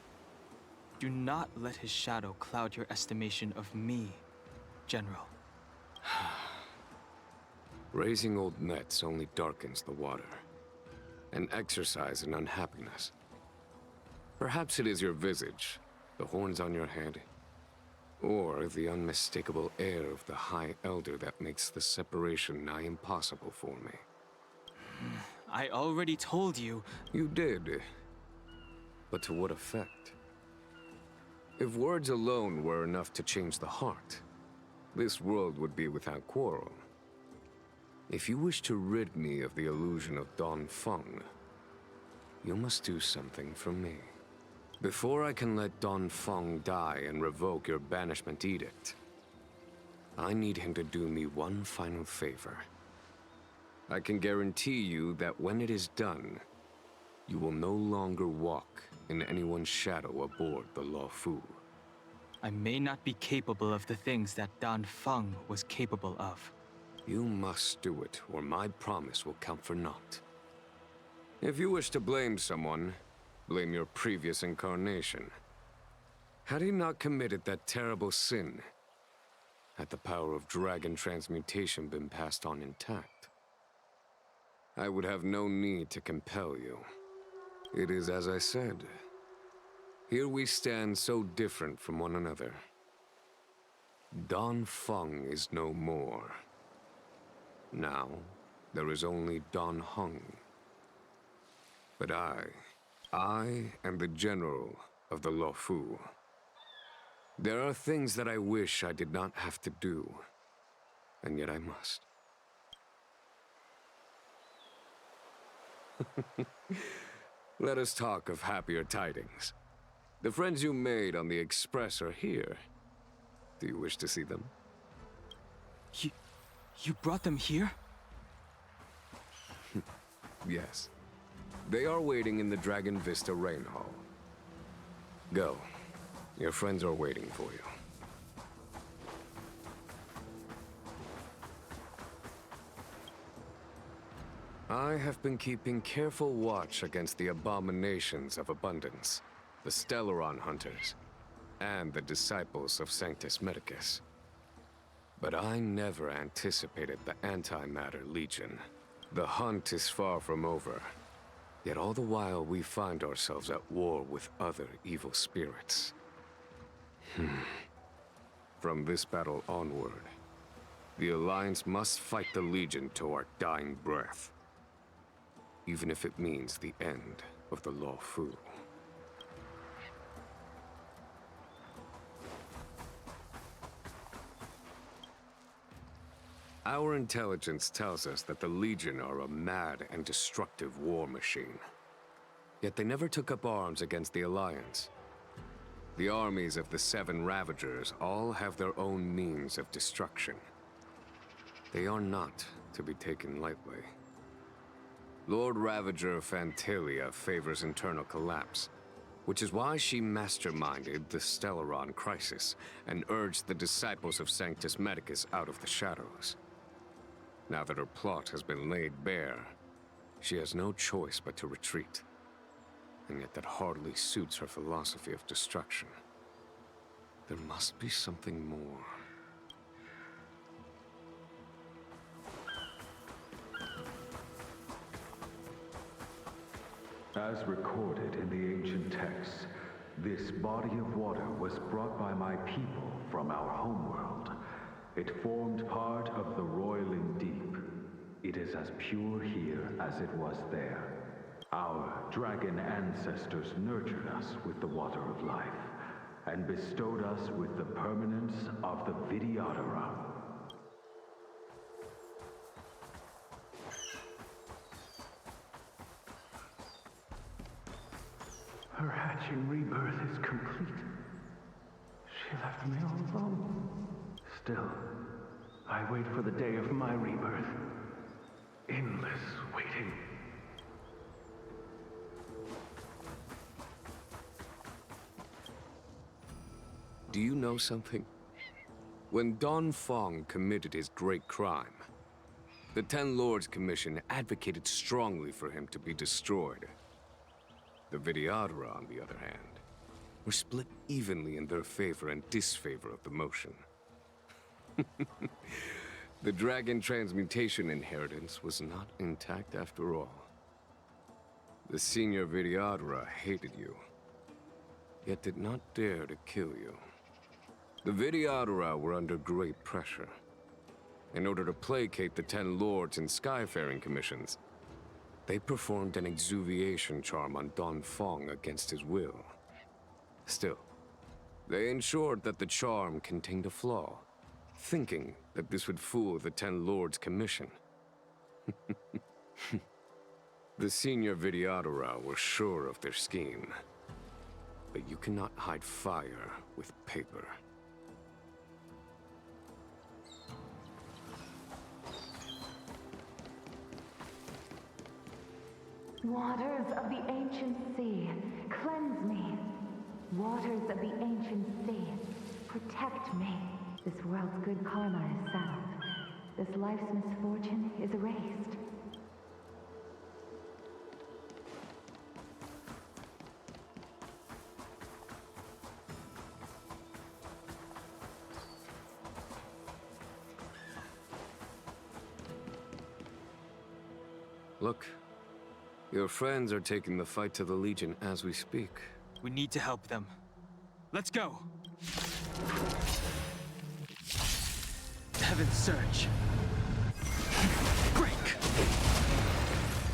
O: do not let his shadow cloud your estimation of me, General.
W: Raising old nets only darkens the water, an exercise in unhappiness. Perhaps it is your visage, the horns on your head, or the unmistakable air of the High Elder that makes the separation nigh impossible for me.
O: I already told you.
W: You did. But to what effect? If words alone were enough to change the heart, this world would be without quarrel. If you wish to rid me of the illusion of Dan Feng, you must do something for me. Before I can let Dan Feng die and revoke your banishment edict, I need him to do me one final favor. I can guarantee you that when it is done, you will no longer walk in anyone's shadow aboard the Luofu.
O: I may not be capable of the things that Dan Feng was capable of.
W: You must do it, or my promise will count for naught. If you wish to blame someone, blame your previous incarnation. Had he not committed that terrible sin, had the power of dragon transmutation been passed on intact, I would have no need to compel you. It is as I said. Here we stand so different from one another. Dan Feng is no more. Now, there is only Dan Heng. But I am the general of the Luofu. There are things that I wish I did not have to do, and yet I must. Let us talk of happier tidings. The friends you made on the Express are here. Do you wish to see them?
O: You brought them here?
W: Yes. They are waiting in the Dragon Vista Rain Hall. Go. Your friends are waiting for you. I have been keeping careful watch against the abominations of abundance, the Stellaron hunters, and the disciples of Sanctus Medicus. But I never anticipated the Antimatter Legion. The hunt is far from over, yet all the while we find ourselves at war with other evil spirits. From this battle onward, the Alliance must fight the Legion to our dying breath, even if it means the end of the Luofu. Our intelligence tells us that the Legion are a mad and destructive war machine. Yet they never took up arms against the Alliance. The armies of the Seven Ravagers all have their own means of destruction. They are not to be taken lightly. Lord Ravager Fantilia favors internal collapse, which is why she masterminded the Stellaron crisis and urged the disciples of Sanctus Medicus out of the shadows. Now that her plot has been laid bare, she has no choice but to retreat. And yet that hardly suits her philosophy of destruction. There must be something more.
T: As recorded in the ancient texts, this body of water was brought by my people from our homeworld. It formed part of the roiling deep. It is as pure here as it was there. Our dragon ancestors nurtured us with the water of life, and bestowed us with the permanence of the Vidyadhara. Her hatching rebirth is complete. She left me all alone. Still, I wait for the day of my rebirth. Endless waiting.
W: Do you know something? When Don Fong committed his great crime, the Ten Lords Commission advocated strongly for him to be destroyed. The Vidyadhara, on the other hand, were split evenly in their favor and disfavor of the motion. The dragon transmutation inheritance was not intact after all. The senior Vidyadhara hated you, yet did not dare to kill you. The Vidyadhara were under great pressure. In order to placate the Ten Lords and Skyfaring Commissions, they performed an exuviation charm on Don Fong against his will. Still, they ensured that the charm contained a flaw, thinking that this would fool the Ten Lords Commission. The senior Vidyadhara were sure of their scheme, but you cannot hide fire with paper.
S: Waters of the ancient sea, cleanse me. Waters of the ancient sea, protect me. This world's good karma is settled. This life's misfortune is erased.
W: Look, your friends are taking the fight to the Legion as we speak.
O: We need to help them. Let's go! Heaven's Surge. Break!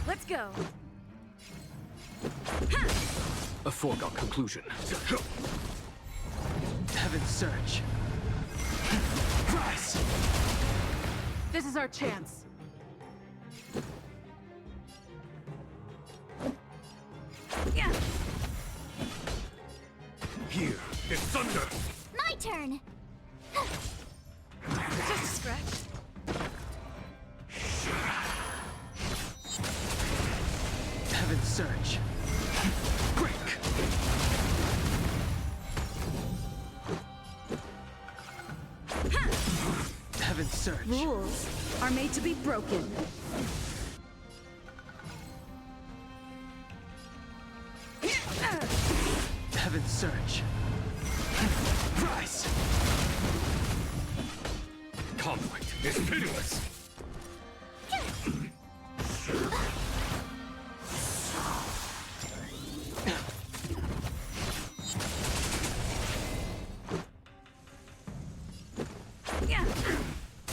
V: Let's go.
I: A foregone conclusion.
O: Heaven's Surge. Rise!
A: This is our chance.
B: Here, in thunder!
J: My turn!
V: Just a scratch.
O: Heaven's Surge. Break! Heaven's Surge.
V: Rules are made to be broken.
O: Heaven's Surge. Rise!
B: Conflict is pitiless!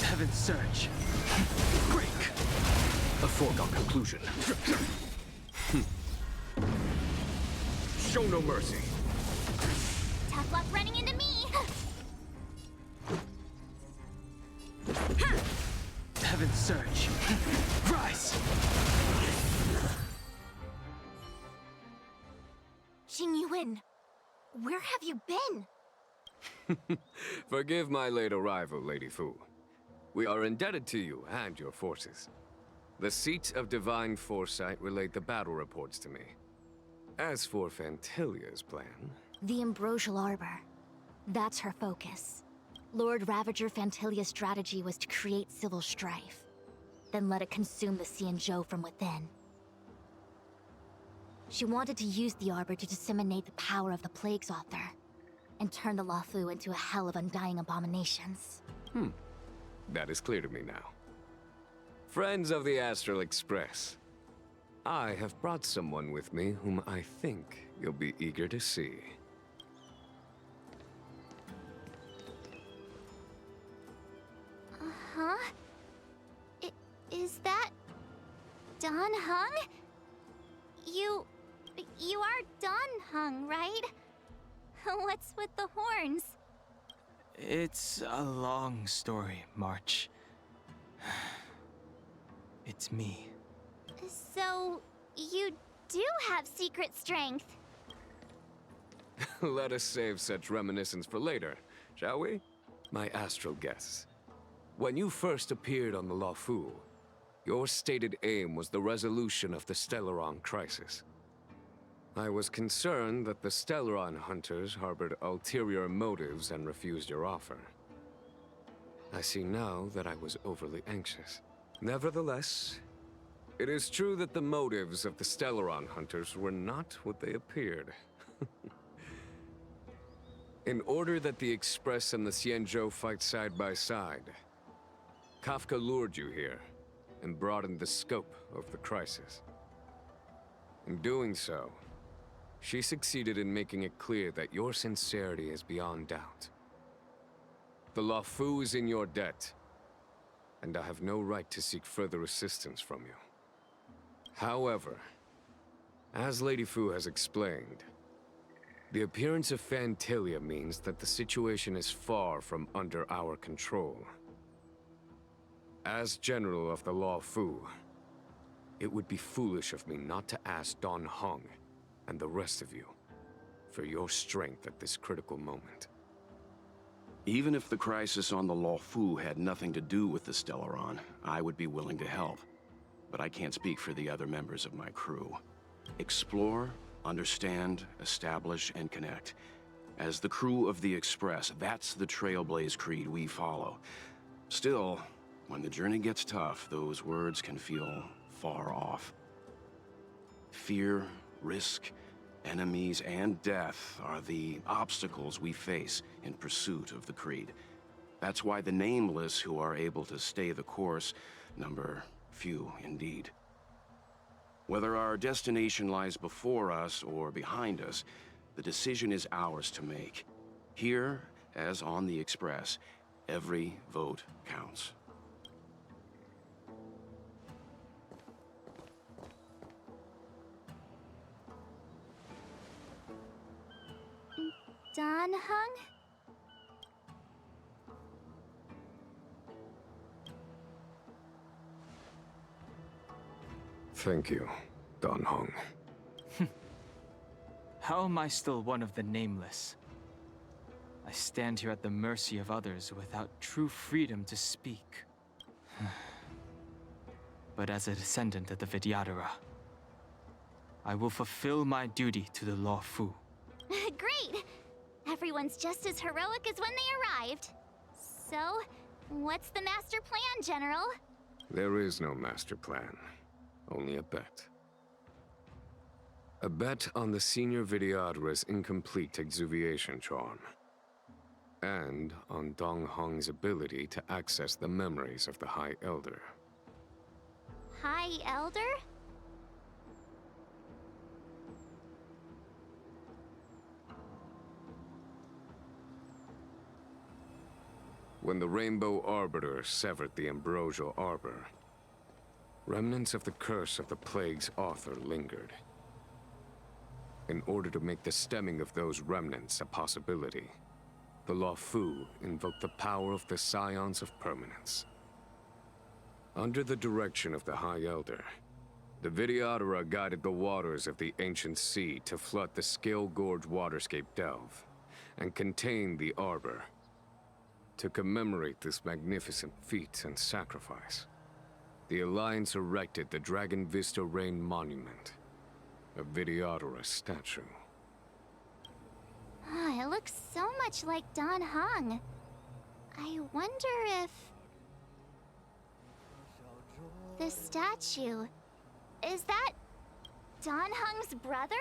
O: Heaven's Surge. Break!
I: A foregone conclusion.
B: Show no mercy.
J: Tough luck running into me!
O: Heaven's Surge. Rise!
H: Xing Yuan, where have you been?
W: Forgive my late arrival, Lady Fu. We are indebted to you and your forces. The Seat of Divine Foresight relayed the battle reports to me. As for Fantilia's plan...
H: The Ambrosial Arbor. That's her focus. Lord Ravager Fantilia's strategy was to create civil strife, then let it consume the Xianzhou from within. She wanted to use the Arbor to disseminate the power of the Plague's author, and turn the Luofu into a hell of undying abominations.
W: That is clear to me now. Friends of the Astral Express, I have brought someone with me whom I think you'll be eager to see.
J: Huh? Is that... Don Hung? You are Don Hung, right? What's with the horns?
O: It's a long story, March. It's me.
J: So, you do have secret strength.
W: Let us save such reminiscence for later, shall we? My astral guess. When you first appeared on the Luofu, your stated aim was the resolution of the Stellaron crisis. I was concerned that the Stellaron hunters harbored ulterior motives and refused your offer. I see now that I was overly anxious. Nevertheless, it is true that the motives of the Stellaron hunters were not what they appeared. In order that the Express and the Xianzhou fight side by side, Kafka lured you here and broadened the scope of the crisis. In doing so, she succeeded in making it clear that your sincerity is beyond doubt. The Luofu is in your debt, and I have no right to seek further assistance from you. However, as Lady Fu has explained, the appearance of Fantilia means that the situation is far from under our control. As General of the Luofu, it would be foolish of me not to ask Dan Heng and the rest of you for your strength at this critical moment.
I: Even if the crisis on the Luofu had nothing to do with the Stellaron, I would be willing to help. But I can't speak for the other members of my crew. Explore, understand, establish, and connect. As the crew of the Express, that's the Trailblaze creed we follow. Still, when the journey gets tough, those words can feel far off. Fear, risk, enemies, and death are the obstacles we face in pursuit of the creed. That's why the nameless who are able to stay the course number few indeed. Whether our destination lies before us or behind us, the decision is ours to make. Here, as on the Express, every vote counts.
J: Dan Heng?
W: Thank you, Dan Heng.
O: How am I still one of the nameless? I stand here at the mercy of others without true freedom to speak. But as a descendant of the Vidyadhara, I will fulfill my duty to the Luofu.
J: Great! Everyone's just as heroic as when they arrived. So, what's the master plan, General?
W: There is no master plan, only a bet. A bet on the senior Vidyadhara's incomplete exuviation charm. And on Dan Heng's ability to access the memories of the High Elder.
J: High Elder?
W: When the Rainbow Arbiter severed the Ambrosial Arbor, remnants of the curse of the Plague's author lingered. In order to make the stemming of those remnants a possibility, the Luofu invoked the power of the Scions of Permanence. Under the direction of the High Elder, the Vidyadhara guided the waters of the ancient sea to flood the Scale Gorge waterscape delve and contain the Arbor. To commemorate this magnificent feat and sacrifice, the Alliance erected the Dragon Vista Rain Monument, a Vidyadhara statue.
J: It looks so much like Dan Heng. I wonder if... the statue... is that... Dan Heng's brother?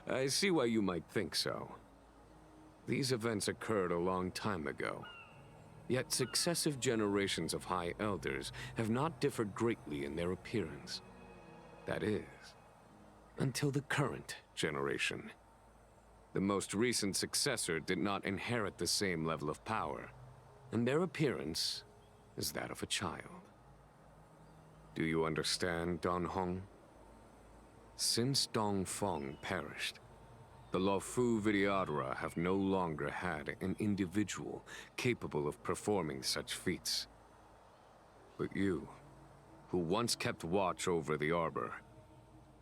W: I see why you might think so. These events occurred a long time ago. Yet successive generations of High Elders have not differed greatly in their appearance. That is, until the current generation. The most recent successor did not inherit the same level of power, and their appearance is that of a child. Do you understand, Dan Heng? Since Dongfeng perished, the Luofu Vidyadhara have no longer had an individual capable of performing such feats. But you, who once kept watch over the Arbor,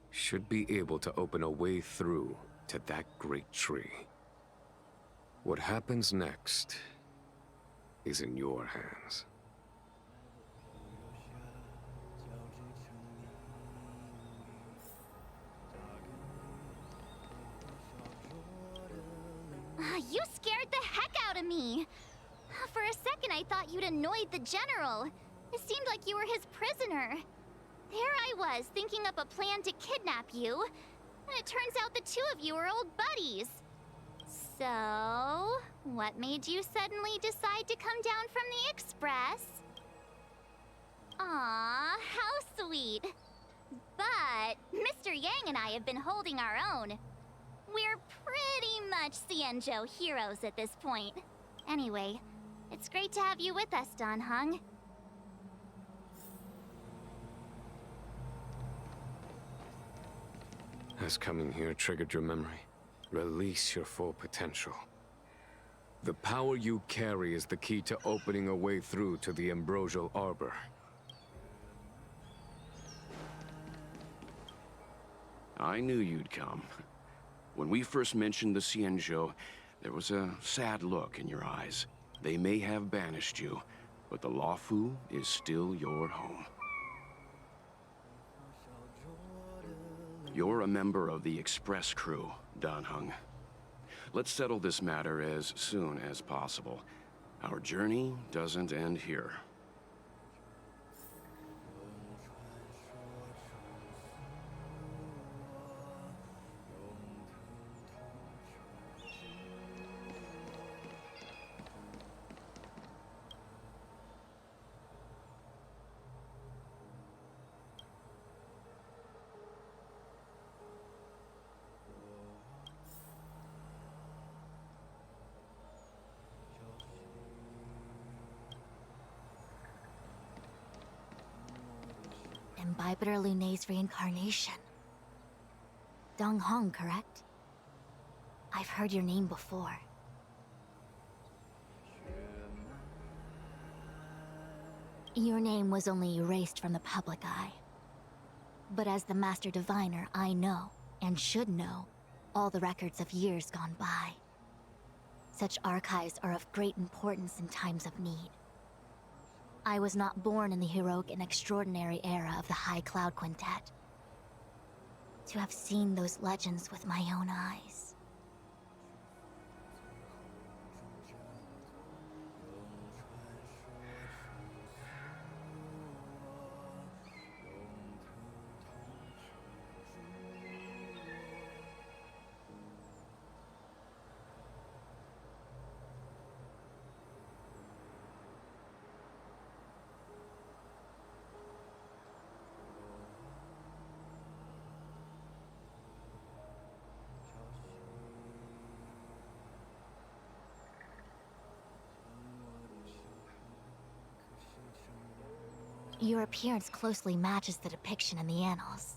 W: should be able to open a way through to that great tree. What happens next is in your hands.
J: You scared the heck out of me! For a second, I thought you'd annoyed the general. It seemed like you were his prisoner. There I was, thinking up a plan to kidnap you, and it turns out the two of you are old buddies. So, what made you suddenly decide to come down from the Express? Aw, how sweet. But Mr. Yang and I have been holding our own. We're pretty much Xianzhou heroes at this point. Anyway, it's great to have you with us, Dan Heng.
W: Has coming here triggered your memory? Release your full potential. The power you carry is the key to opening a way through to the Ambrosial Arbor.
I: I knew you'd come. When we first mentioned the Xianzhou, there was a sad look in your eyes. They may have banished you, but the Luofu is still your home. You're a member of the Express crew, Dan Heng. Let's settle this matter as soon as possible. Our journey doesn't end here.
H: Imbibitor Lunay's reincarnation. Dong Hong, correct? I've heard your name before. Your name was only erased from the public eye. But as the Master Diviner, I know, and should know, all the records of years gone by. Such archives are of great importance in times of need. I was not born in the heroic and extraordinary era of the High Cloud Quintet. To have seen those legends with my own eyes. Your appearance closely matches the depiction in the annals.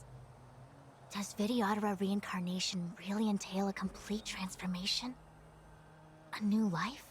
H: Does Vidyadhara reincarnation really entail a complete transformation? A new life?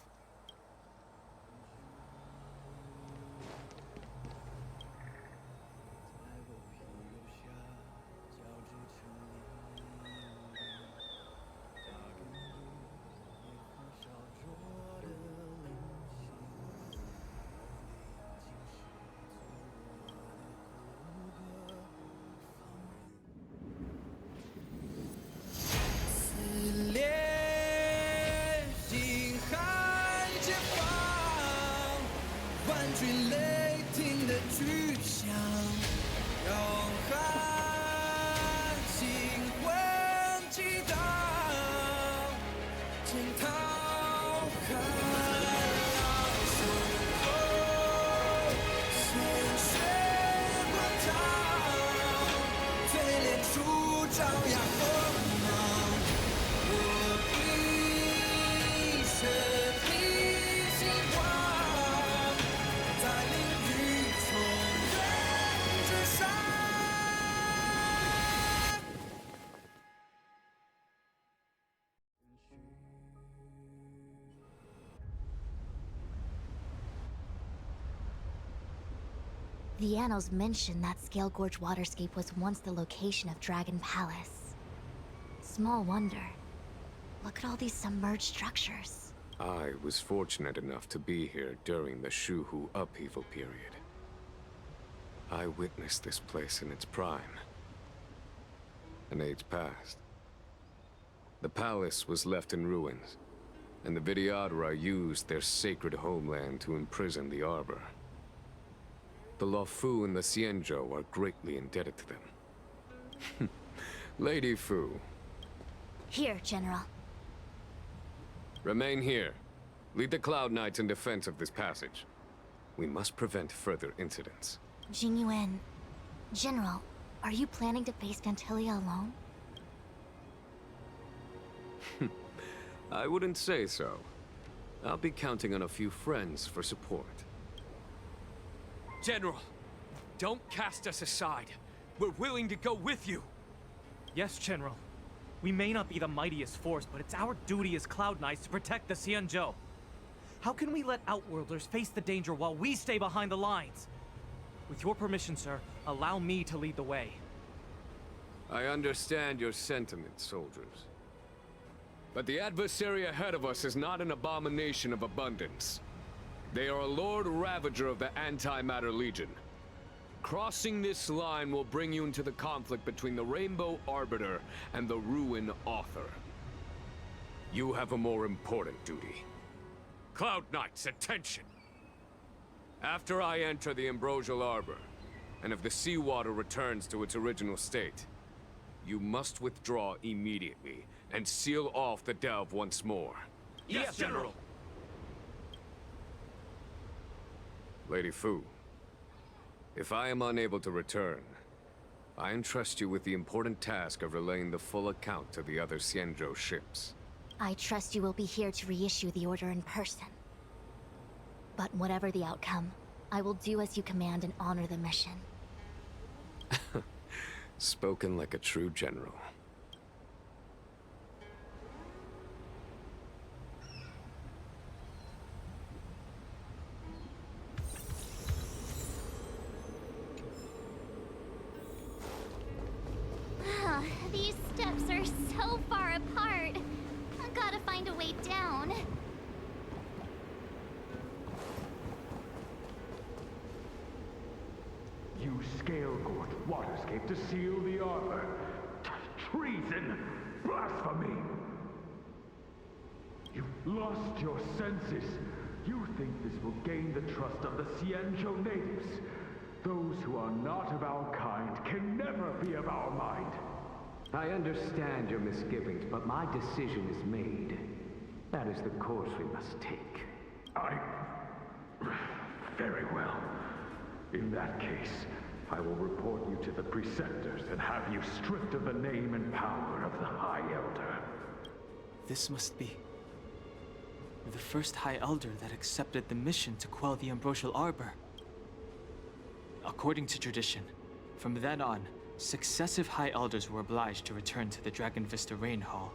H: The annals mention that Scale Gorge waterscape was once the location of Dragon Palace. Small wonder Look at all these submerged structures.
W: I was fortunate enough to be here during the Xianzhou upheaval period. I witnessed this place in its prime. An age passed. The palace was left in ruins, and the Vidyadhara used their sacred homeland to imprison the Arbor. The Luofu and the Xianzhou are greatly indebted to them. Lady Fu.
H: Here, General.
W: Remain here. Lead the Cloud Knights in defense of this passage. We must prevent further incidents.
H: Jingyuan. General, are you planning to face Phantilia alone?
W: I wouldn't say so. I'll be counting on a few friends for support.
C: General, don't cast us aside. We're willing to go with you.
D: Yes, General. We may not be the mightiest force, but it's our duty as Cloud Knights to protect the Xianzhou. How can we let Outworlders face the danger while we stay behind the lines? With your permission, sir, allow me to lead the way.
W: I understand your sentiments, soldiers. But the adversary ahead of us is not an abomination of abundance. They are a Lord Ravager of the Antimatter Legion. Crossing this line will bring you into the conflict between the Rainbow Arbiter and the Ruin Author. You have a more important duty.
Q: Cloud Knights, attention! After I enter the Ambrosial Arbor, and if the seawater returns to its original state, you must withdraw immediately and seal off the delve once more.
C: Yes, General!
W: Lady Fu, if I am unable to return, I entrust you with the important task of relaying the full account to the other Xianzhou ships.
H: I trust you will be here to reissue the order in person. But whatever the outcome, I will do as you command and honor the mission.
W: Spoken like a true general.
J: These steps are so far apart. I gotta find a way down.
T: You scale-gorge waterscape to seal the arbor. Treason! Blasphemy! You've lost your senses. You think this will gain the trust of the Xianzhou natives. Those who are not of our kind can never be of our mind.
M: I understand your misgivings, but my decision is made. That is the course we must take.
T: Very well. In that case, I will report you to the Preceptors and have you stripped of the name and power of the High Elder.
O: This must be the first High Elder that accepted the mission to quell the Ambrosial Arbor. According to tradition, from then on, successive High Elders were obliged to return to the Dragon Vista Rain Hall.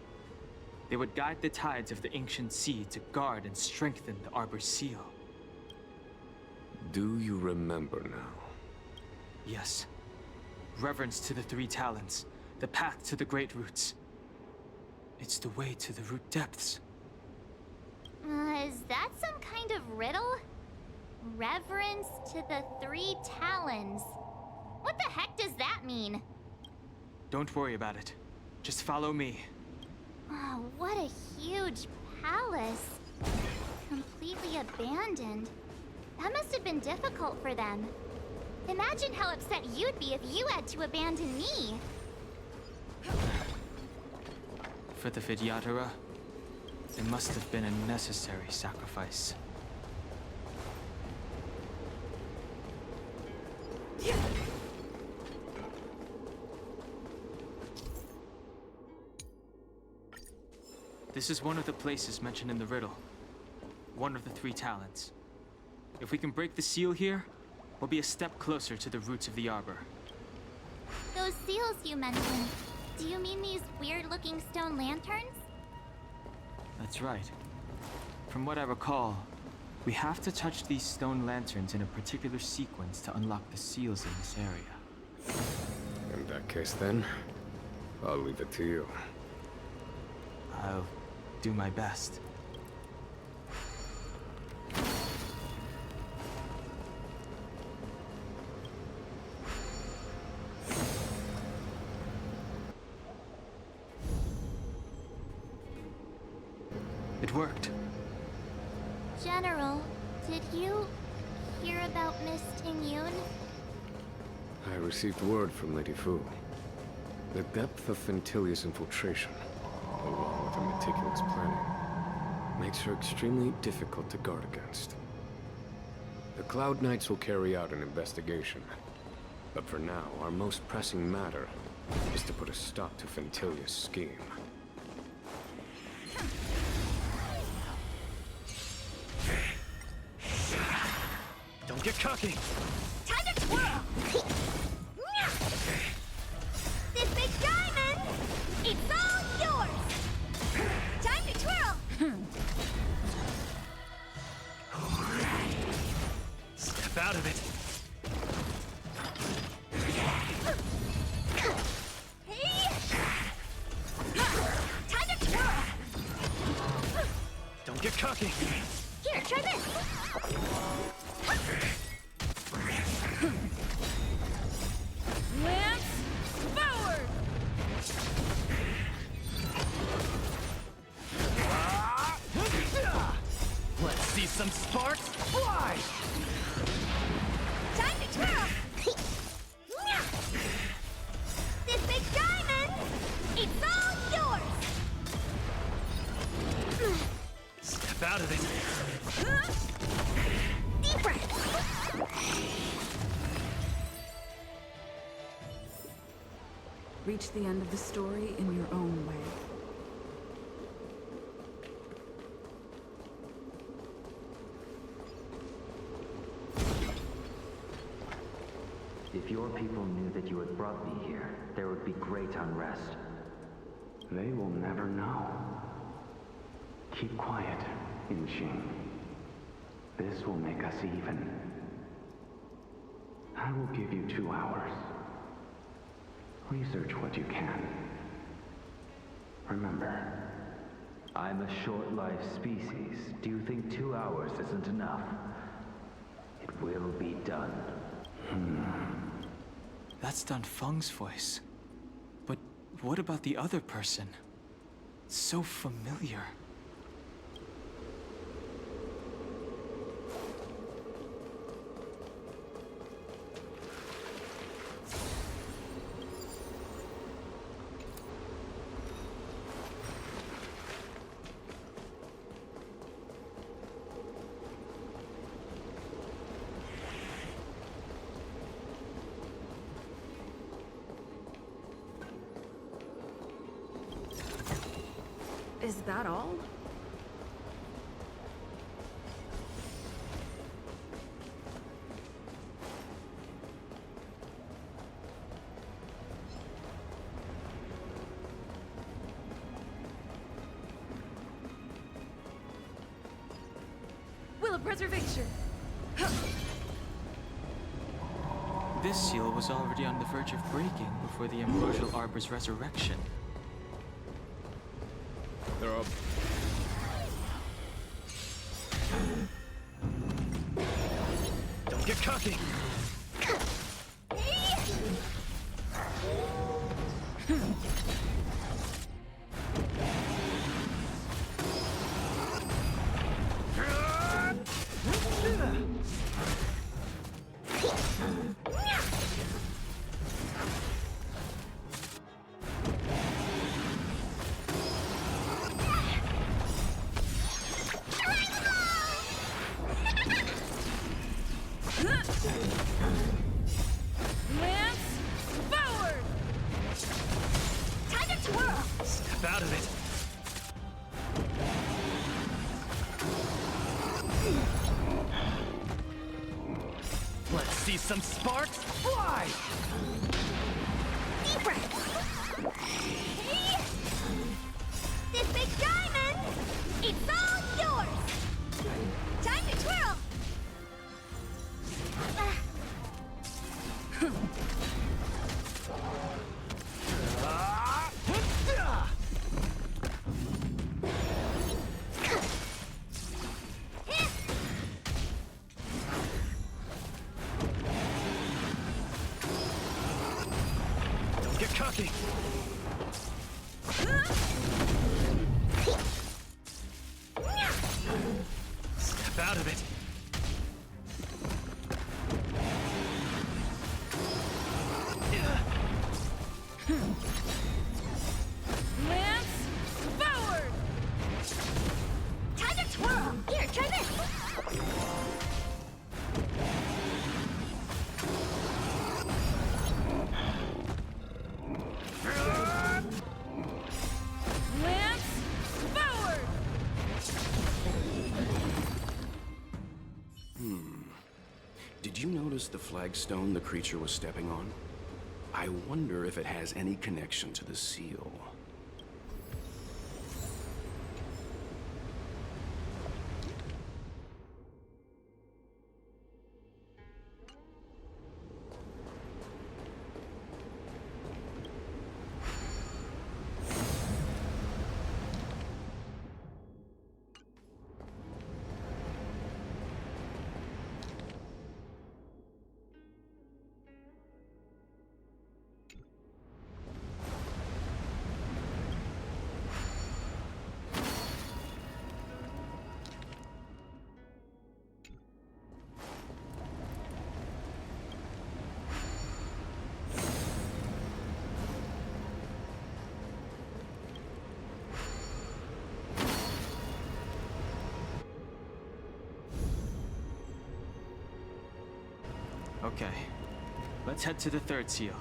O: They would guide the tides of the ancient sea to guard and strengthen the Arbor's seal.
W: Do you remember now?
O: Yes. Reverence to the Three Talons, the path to the Great Roots. It's the way to the root depths.
J: Is that some kind of riddle? Reverence to the Three Talons. What the heck does that mean?
O: Don't worry about it. Just follow me.
J: Oh, what a huge palace. Completely abandoned. That must have been difficult for them. Imagine how upset you'd be if you had to abandon me.
O: For the Vidyadhara, it must have been a necessary sacrifice. This is one of the places mentioned in the riddle. One of the Three Talons. If we can break the seal here, we'll be a step closer to the roots of the Arbor.
J: Those seals you mentioned, do you mean these weird-looking stone lanterns?
O: That's right. From what I recall, we have to touch these stone lanterns in a particular sequence to unlock the seals in this area.
W: In that case then, I'll leave it to you.
O: I'll do my best. It worked.
J: General, did you hear about Miss Tingyun?
W: I received word from Lady Fu. The depth of Fentilia's infiltration, along with her meticulous planning, makes her extremely difficult to guard against. The Cloud Knights will carry out an investigation. But for now, our most pressing matter is to put a stop to Fentilia's scheme.
D: Don't get cocky!
J: Time to twirl! This big diamond, it's all yours! Time to twirl!
D: Step out of it!
J: Time to twirl!
D: Don't get cocky!
J: Here, try this!
V: Lance, forward!
D: Let's see some sparks fly!
J: Time to twirl! This big diamond, it's all yours!
D: Step out of it!
J: Deep breath!
A: Reach the end of the story in your own way.
M: If your people knew that you had brought me here, there would be great unrest. They will never know. Keep quiet, Inxing. This will make us even. I will give you 2 hours. Research what you can. Remember, I'm a short-lived species. Do you think 2 hours isn't enough? It will be done.
O: That's Dan Feng's voice. But what about the other person? It's so familiar.
A: Is that all?
V: Will of preservation!
O: This seal was already on the verge of breaking before the Ambrosial Arbor's resurrection.
W: There are...
D: Don't get cocky!
V: Lance, forward!
J: Time to twirl!
D: Step out of it! Let's see some sparks fly!
J: Deep breath! This big diamond, it's all yours! Time to twirl!
D: cocky! Step out of it!
V: Lance, forward! Time to twirl! Here, try this! Lance, forward!
I: Did you notice the flagstone the creature was stepping on? I wonder if it has any connection to the seal.
O: Okay, let's head to the third seal.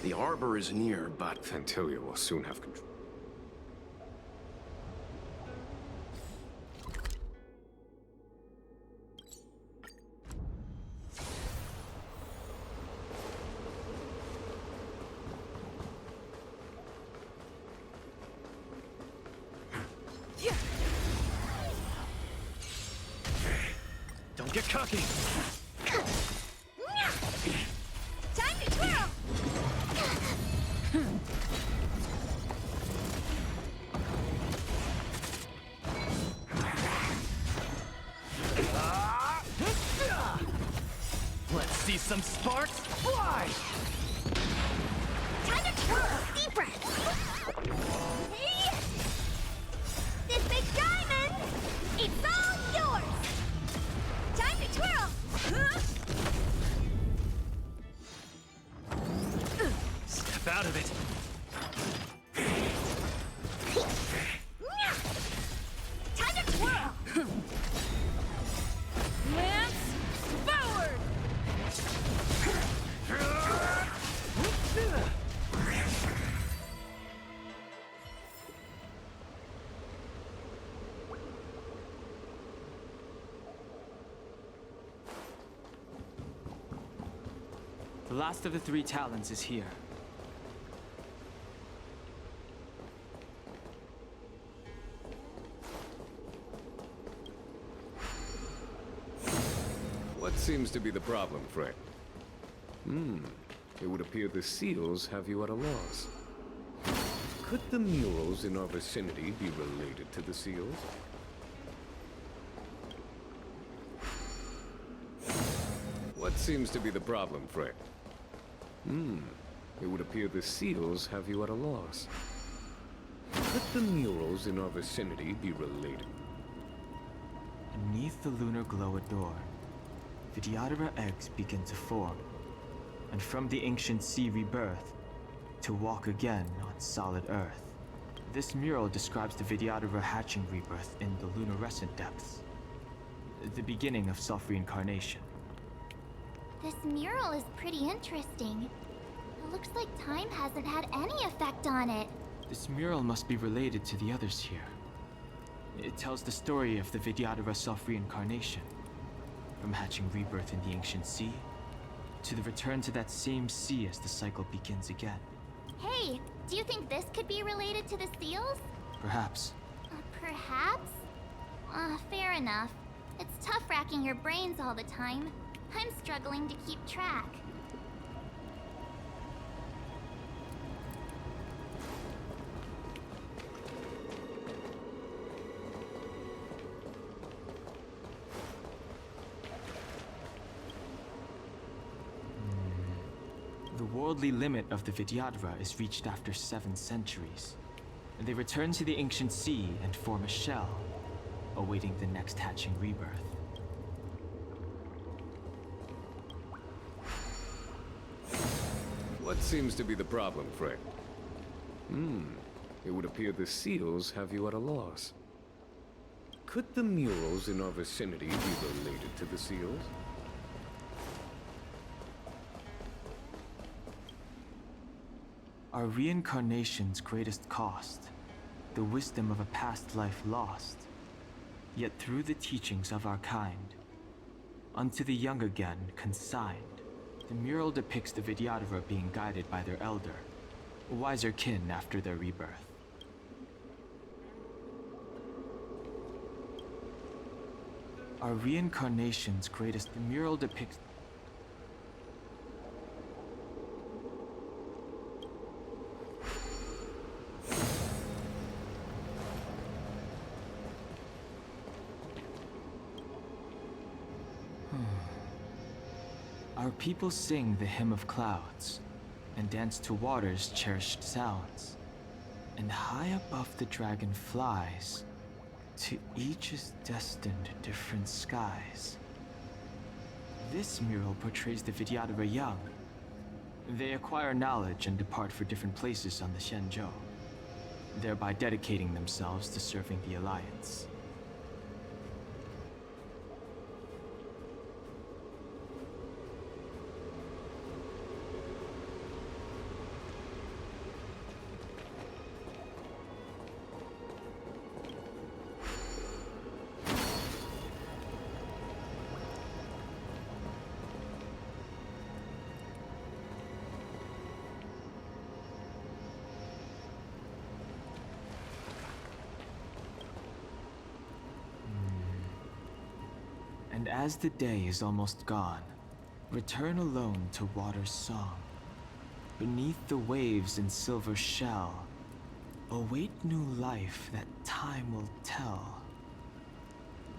I: The harbor is near, but
W: Fantilia will soon have control.
D: Don't get cocky!
V: Time to twirl!
D: Let's see some sparks fly!
V: Time to twirl! Deep breath! Hey! This big diamond! It's all yours! Time to twirl!
D: Step out of it!
V: Time to twirl! Lance, forward!
O: The last of the three talons is here.
Q: What seems to be the problem, friend? It would appear the seals have you at a loss. Could the murals in our vicinity be related to the seals? What seems to be the problem, friend? It would appear the seals have you at a loss. Could the murals in our vicinity be related?
O: Beneath the lunar glow adorned, Vidyadhara eggs begin to form, and from the ancient sea rebirth, to walk again on solid earth. This mural describes the Vidyadhara hatching rebirth in the lunarescent depths, the beginning of self-reincarnation.
J: This mural is pretty interesting. It looks like time hasn't had any effect on it.
O: This mural must be related to the others here. It tells the story of the Vidyadhara self-reincarnation, from hatching rebirth in the ancient sea, to the return to that same sea as the cycle begins again.
J: Hey, do you think this could be related to the seals?
O: Perhaps.
J: Perhaps? Fair enough. It's tough racking your brains all the time. I'm struggling to keep track.
O: The worldly limit of the Vidyadhara is reached after 7 centuries. They return to the ancient sea and form a shell, awaiting the next hatching rebirth.
Q: What seems to be the problem, friend? It would appear the seals have you at a loss. Could the murals in our vicinity be related to the seals?
O: Our reincarnation's greatest cost, the wisdom of a past life lost, yet through the teachings of our kind, unto the young again consigned. The mural depicts the Vidyadhara being guided by their elder, wiser kin after their rebirth. Our reincarnation's greatest, the mural depicts Our people sing the hymn of clouds, and dance to water's cherished sounds. And high above the dragon flies, to each is destined different skies. This mural portrays the Vidyadhara young. They acquire knowledge and depart for different places on the Xianzhou, thereby dedicating themselves to serving the Alliance. And as the day is almost gone, return alone to water's song. Beneath the waves in silver shell, await new life that time will tell.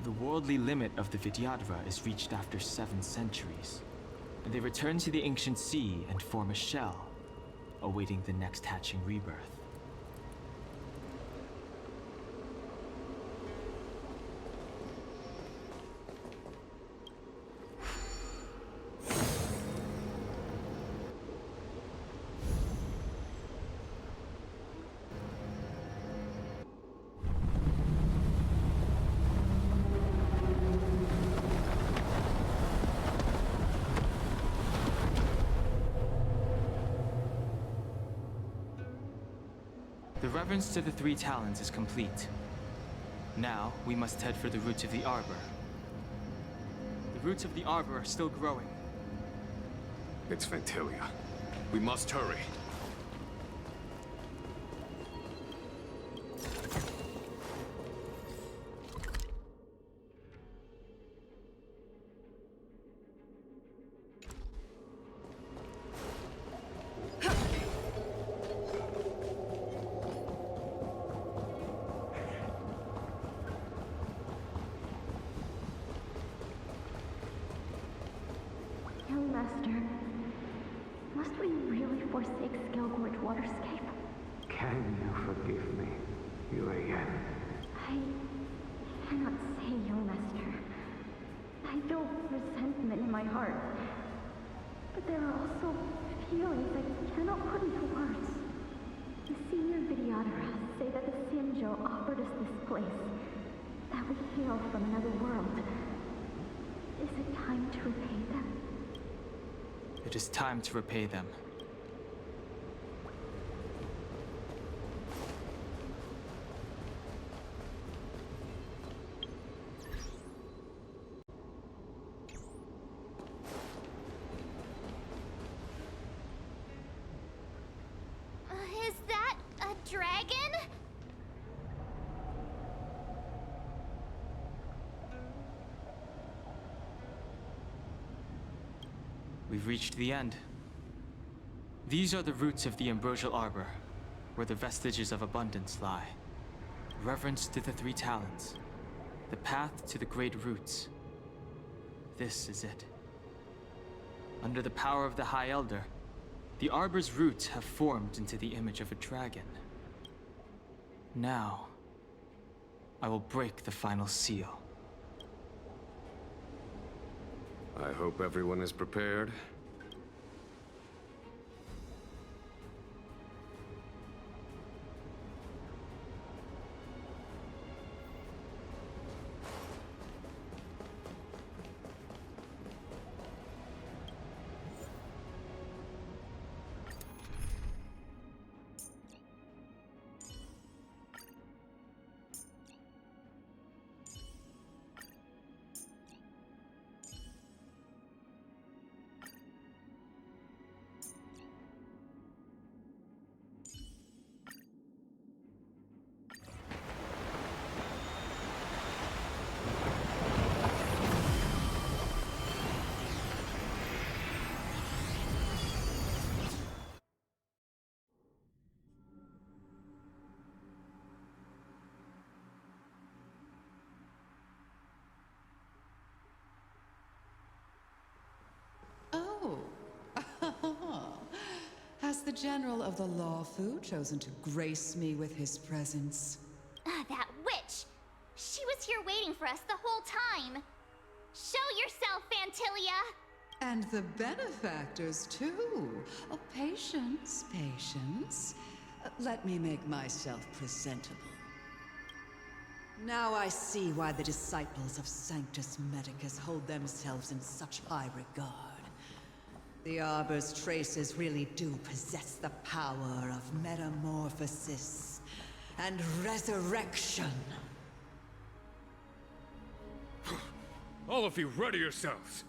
O: The worldly limit of the Vidyadhara is reached after 7 centuries. They return to the ancient sea and form a shell, awaiting the next hatching rebirth. The reverence to the 3 talons is complete. Now, we must head for the roots of the arbor. The roots of the arbor are still growing.
Q: It's Fantilia. We must hurry.
S: Master. Must we really forsake Skillgorge Waterscape?
M: Can you forgive me, Yuan?
S: I cannot say, young Master. I feel resentment in my heart. But there are also feelings I cannot put into words. The senior Videodara say that the Xianzhou offered us this place, that we hail from another world. Is it time to repay them?
O: It is time to repay them.
J: Is that a dragon?
O: We've reached the end. These are the roots of the Ambrosial Arbor, where the vestiges of abundance lie. Reverence to the three talents. The path to the great roots. This is it. Under the power of the High Elder, the Arbor's roots have formed into the image of a dragon. Now, I will break the final seal.
W: I hope everyone is prepared.
G: Oh. Has the General of the Lawfu chosen to grace me with his presence?
J: That witch! She was here waiting for us the whole time! Show yourself, Fantilia!
G: And the benefactors, too. Oh, patience, patience. Let me make myself presentable. Now I see why the disciples of Sanctus Medicus hold themselves in such high regard. The Arbor's traces really do possess the power of metamorphosis and resurrection.
Q: All of you, ready yourselves!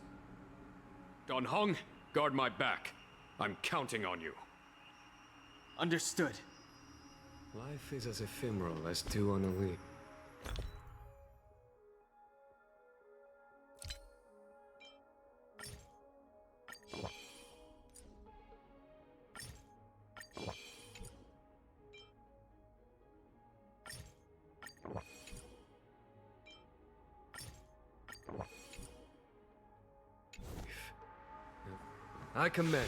Q: Don Hong, guard my back. I'm counting on you.
O: Understood.
W: Life is as ephemeral as dew on a leaf. I commend.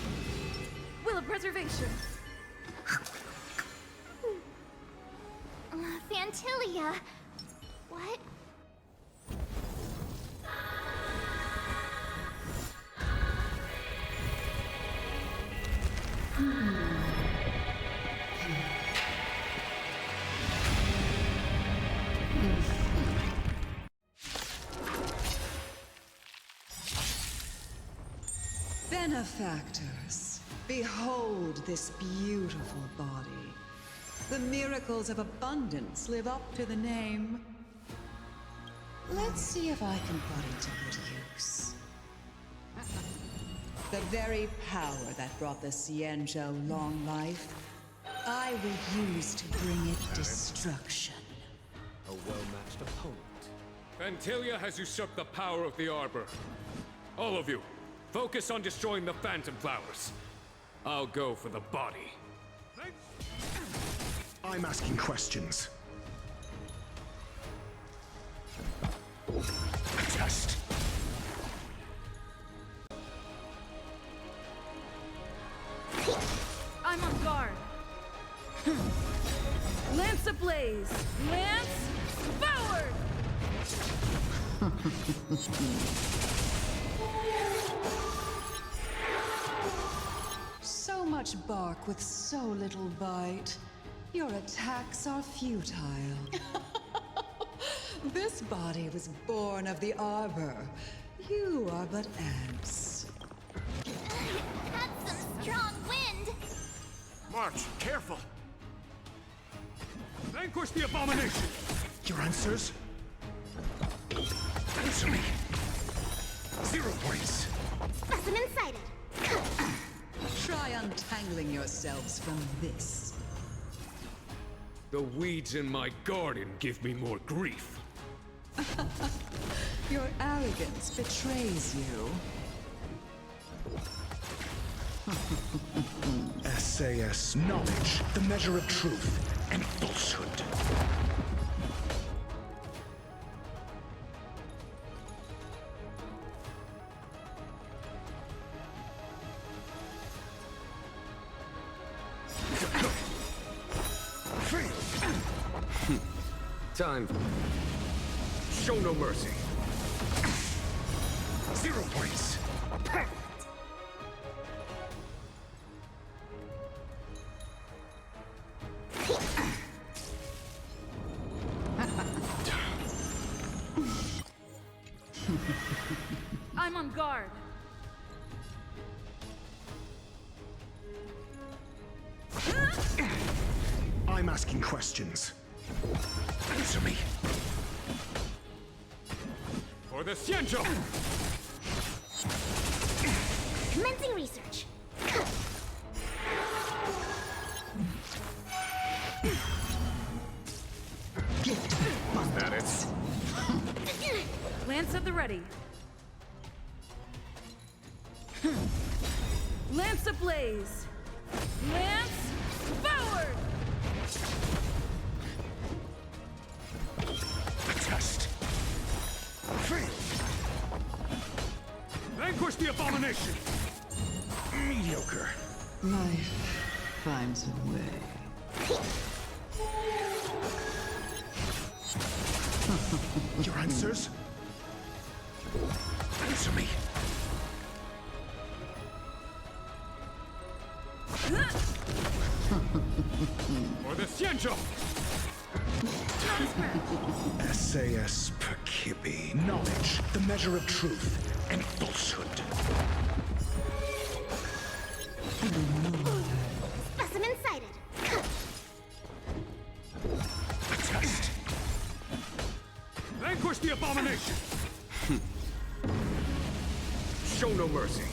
A: Will of preservation.
J: Fantilia, what?
G: Benefactors, behold this beautiful body. The miracles of abundance live up to the name. Let's see if I can put it to good use. The very power that brought the Xianzhou long life, I will use to bring it destruction.
W: A well-matched opponent. Fantilia has usurped the power of the Arbor. All of you, focus on destroying the Phantom Flowers. I'll go for the body.
B: I'm asking questions. A test.
A: ablaze! Lance, forward!
G: So much bark with so little bite. Your attacks are futile. This body was born of the arbor. You are but ants.
J: That's some strong wind!
B: March, careful! Vanquish the abomination! Your answers? Answer me! 0 points!
J: Specimen sighted!
G: Try untangling yourselves from this.
Q: The weeds in my garden give me more grief.
G: Your arrogance betrays you.
B: SAS knowledge, the measure of truth and falsehood.
Q: Time. Show no mercy.
B: 0 points.
A: I'm on guard.
B: I'm asking questions. Answer me.
Q: For the Xianzhou!
J: Commencing research.
Q: Is that it?
A: Lance at the ready. Lance ablaze! Lance, forward!
B: Test. Fail. Vanquish the abomination. Mediocre.
G: Life finds a way.
B: Your answers? Answer me.
Q: For the Xianzhou!
B: SAS Perkibi. Knowledge, the measure of truth and falsehood.
J: Specimen sighted!
B: Test.
Q: Vanquish the abomination! Show no mercy.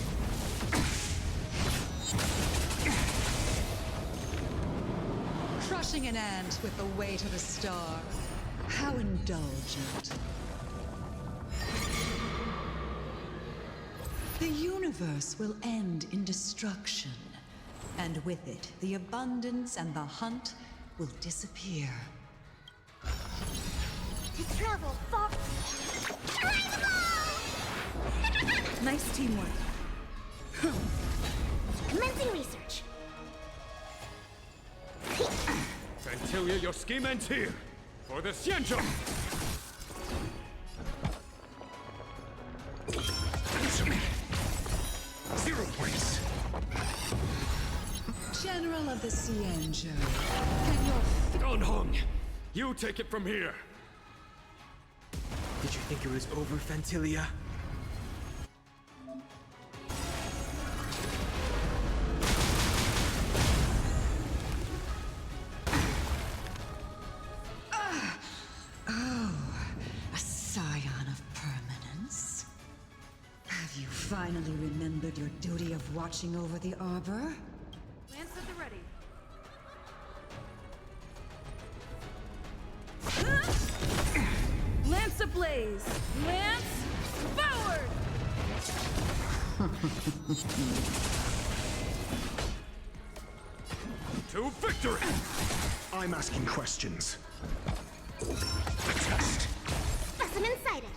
G: Crushing an ant with the weight of a star. How indulgent. The universe will end in destruction, and with it, the abundance and the hunt will disappear.
J: To travel far...
A: Nice teamwork.
J: Commencing research.
Q: Fantilia, your scheme ends here! For the Xianzhou!
B: Answer me. 0 points.
G: General of the Xianzhou, can your...
Q: Gonhong! You take it from here!
O: Did you think it was over, Fantilia?
G: A scion of permanence? Have you finally remembered your duty of watching over the arbor?
A: Lance at the ready. Lance ablaze! Lance, forward!
B: To victory! I'm asking questions. Test.
J: Specimen sighted!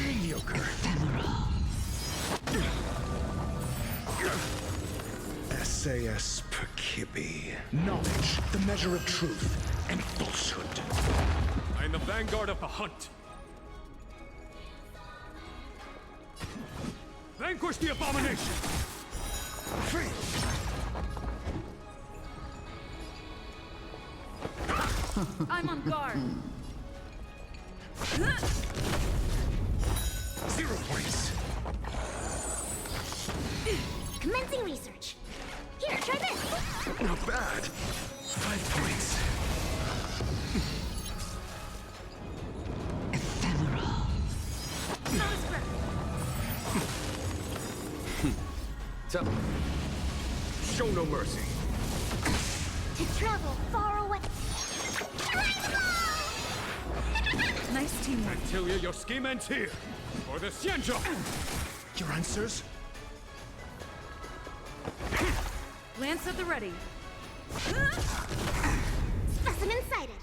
B: Mediocre. SAS Perkibi. Knowledge, the measure of truth and falsehood.
C: I am the vanguard of the hunt. Vanquish the abomination!
B: Free!
V: I'm on guard.
B: 0 points.
J: Commencing research. Here, try this.
B: Not bad. 5 points.
G: Ephemeral.
Q: Show no mercy.
J: To travel far away.
V: Nice teamwork.
C: Antilia, your scheme ends here. For the Xianzhou!
B: Your answers?
V: Lance at the ready.
J: Specimen sighted.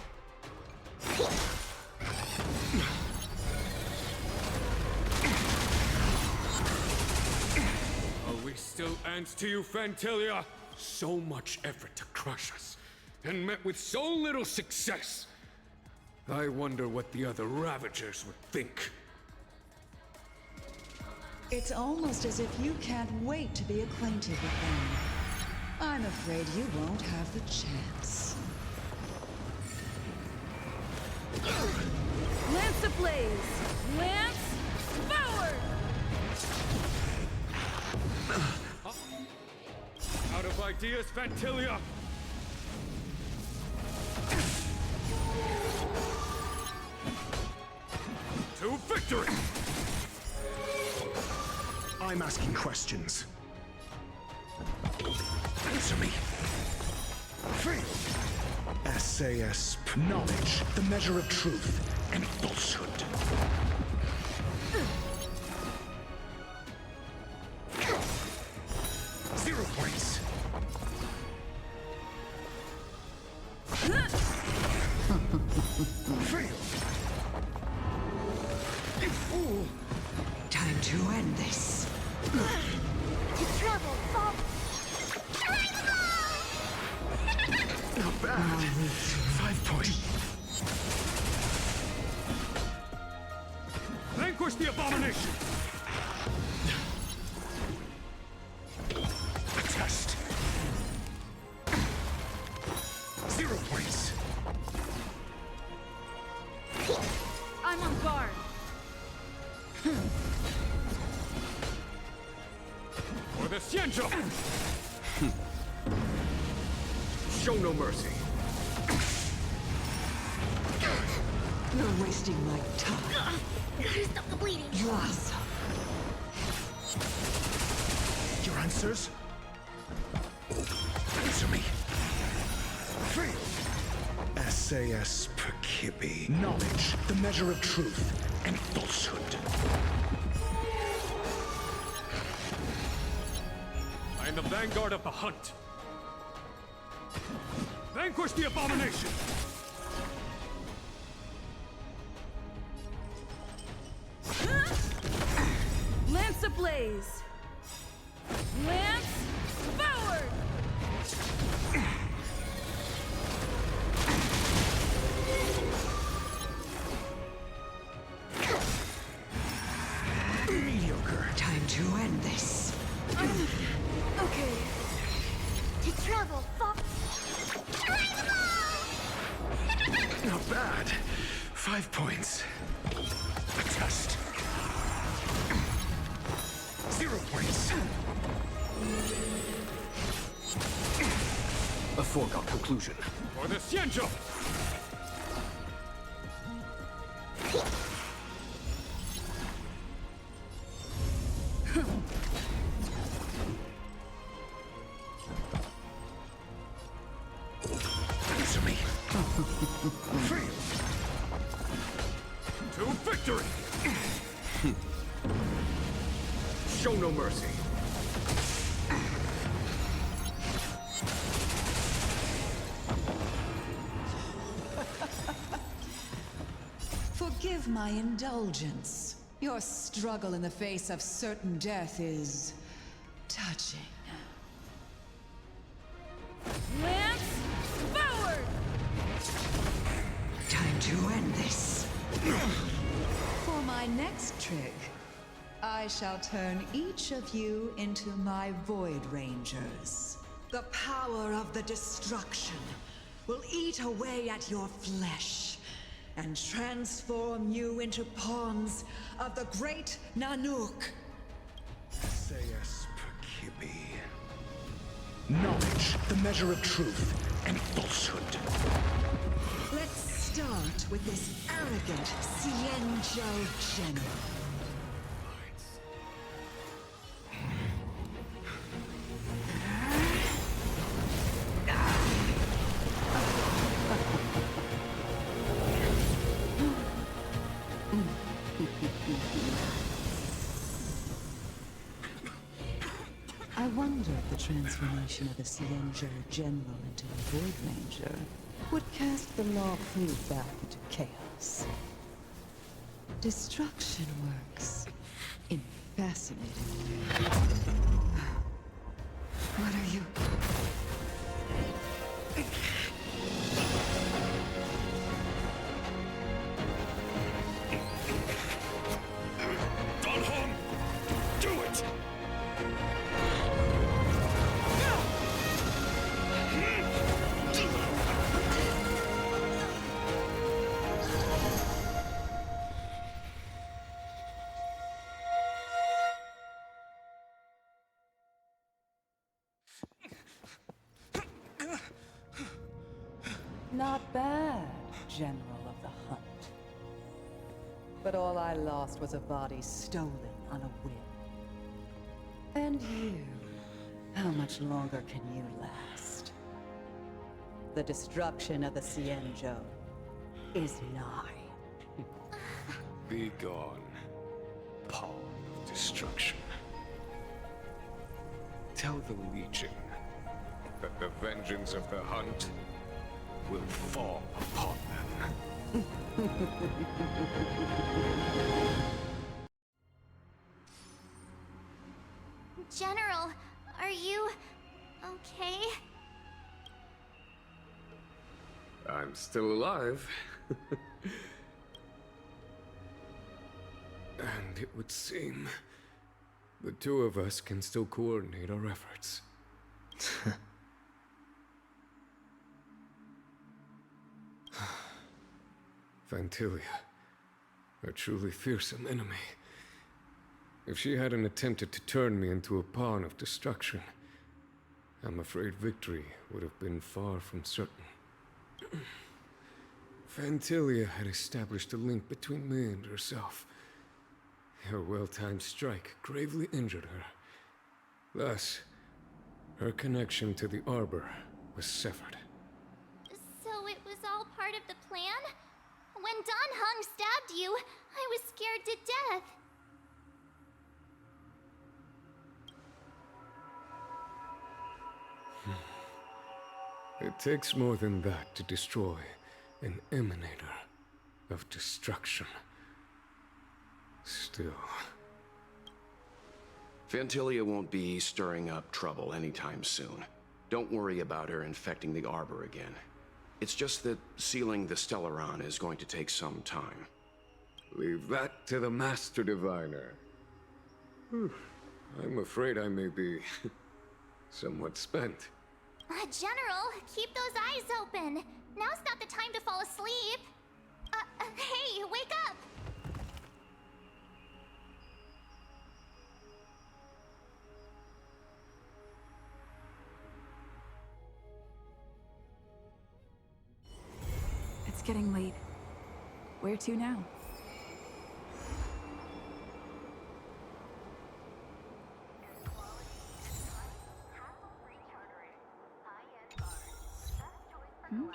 C: Are we still ants to you, Fantilia? So much effort to crush us, and met with so little success. I wonder what the other Ravagers would think.
G: It's almost as if you can't wait to be acquainted with them. I'm afraid you won't have the chance.
V: Lance ablaze. Lance forward.
C: Out of ideas, Fantilia! To victory!
B: I'm asking questions. Answer me. Free! SAS knowledge, the measure of truth and falsehood. Zero points. Free! You fool!
G: Time to end this.
J: To travel far.
B: Not bad. 5 points.
C: Vanquish the abomination!
B: Test. 0 points.
V: I'm on guard.
C: For the Xianzhou!
Q: Show no mercy.
G: You're wasting my time.
J: Gotta stop the bleeding.
G: Yes.
B: Your answers? Answer me. Free! SAS Perkibi. Knowledge, the measure of truth and falsehood.
C: I am the vanguard of the hunt. Vanquish the abomination!
V: Lance ablaze. Lance forward.
B: Mediocre.
G: Time to end this.
V: Okay.
J: To travel far.
B: Not bad. 5 points. Test. 0 points.
Q: A foregone conclusion.
C: For the Xianzhou!
B: Answer me. Free!
C: To victory!
Q: Show no mercy.
G: Forgive my indulgence. Your struggle in the face of certain death is touching. my next trick, I shall turn each of you into my Void Rangers. The power of the destruction will eat away at your flesh and transform you into pawns of the great Nanook.
B: Sayas Perkibi. Knowledge, the measure of truth and falsehood.
G: Let's start with this arrogant Xianzhou general. I wonder if the transformation of a Xianzhou general into a Void Ranger would cast the law proof back into chaos. Destruction works in fascinating ways. What are you?
B: Donghong! Do it!
G: Not bad, General of the Hunt. But all I lost was a body stolen on a whim. And you, how much longer can you last? The destruction of the Xianzhou is nigh.
W: Be gone, pawn of destruction. Tell the Legion that the vengeance of the Hunt will fall upon them.
J: General, are you okay?
W: I'm still alive. And it would seem the two of us can still coordinate our efforts. Fantilia, a truly fearsome enemy. If she hadn't attempted to turn me into a pawn of destruction, I'm afraid victory would have been far from certain. Fantilia had established a link between me and herself. Her well-timed strike gravely injured her. Thus, her connection to the Arbor was severed.
J: So it was all part of the plan? When Donghong stabbed you, I was scared to death.
W: It takes more than that to destroy an emanator of destruction. Still...
I: Fantilia won't be stirring up trouble anytime soon. Don't worry about her infecting the Arbor again. It's just that sealing the Stellaron is going to take some time.
W: Leave that to the Master Diviner. I'm afraid I may be somewhat spent.
J: General, keep those eyes open. Now's not the time to fall asleep. Hey, wake up!
A: It's getting late. Where to now? Hmm?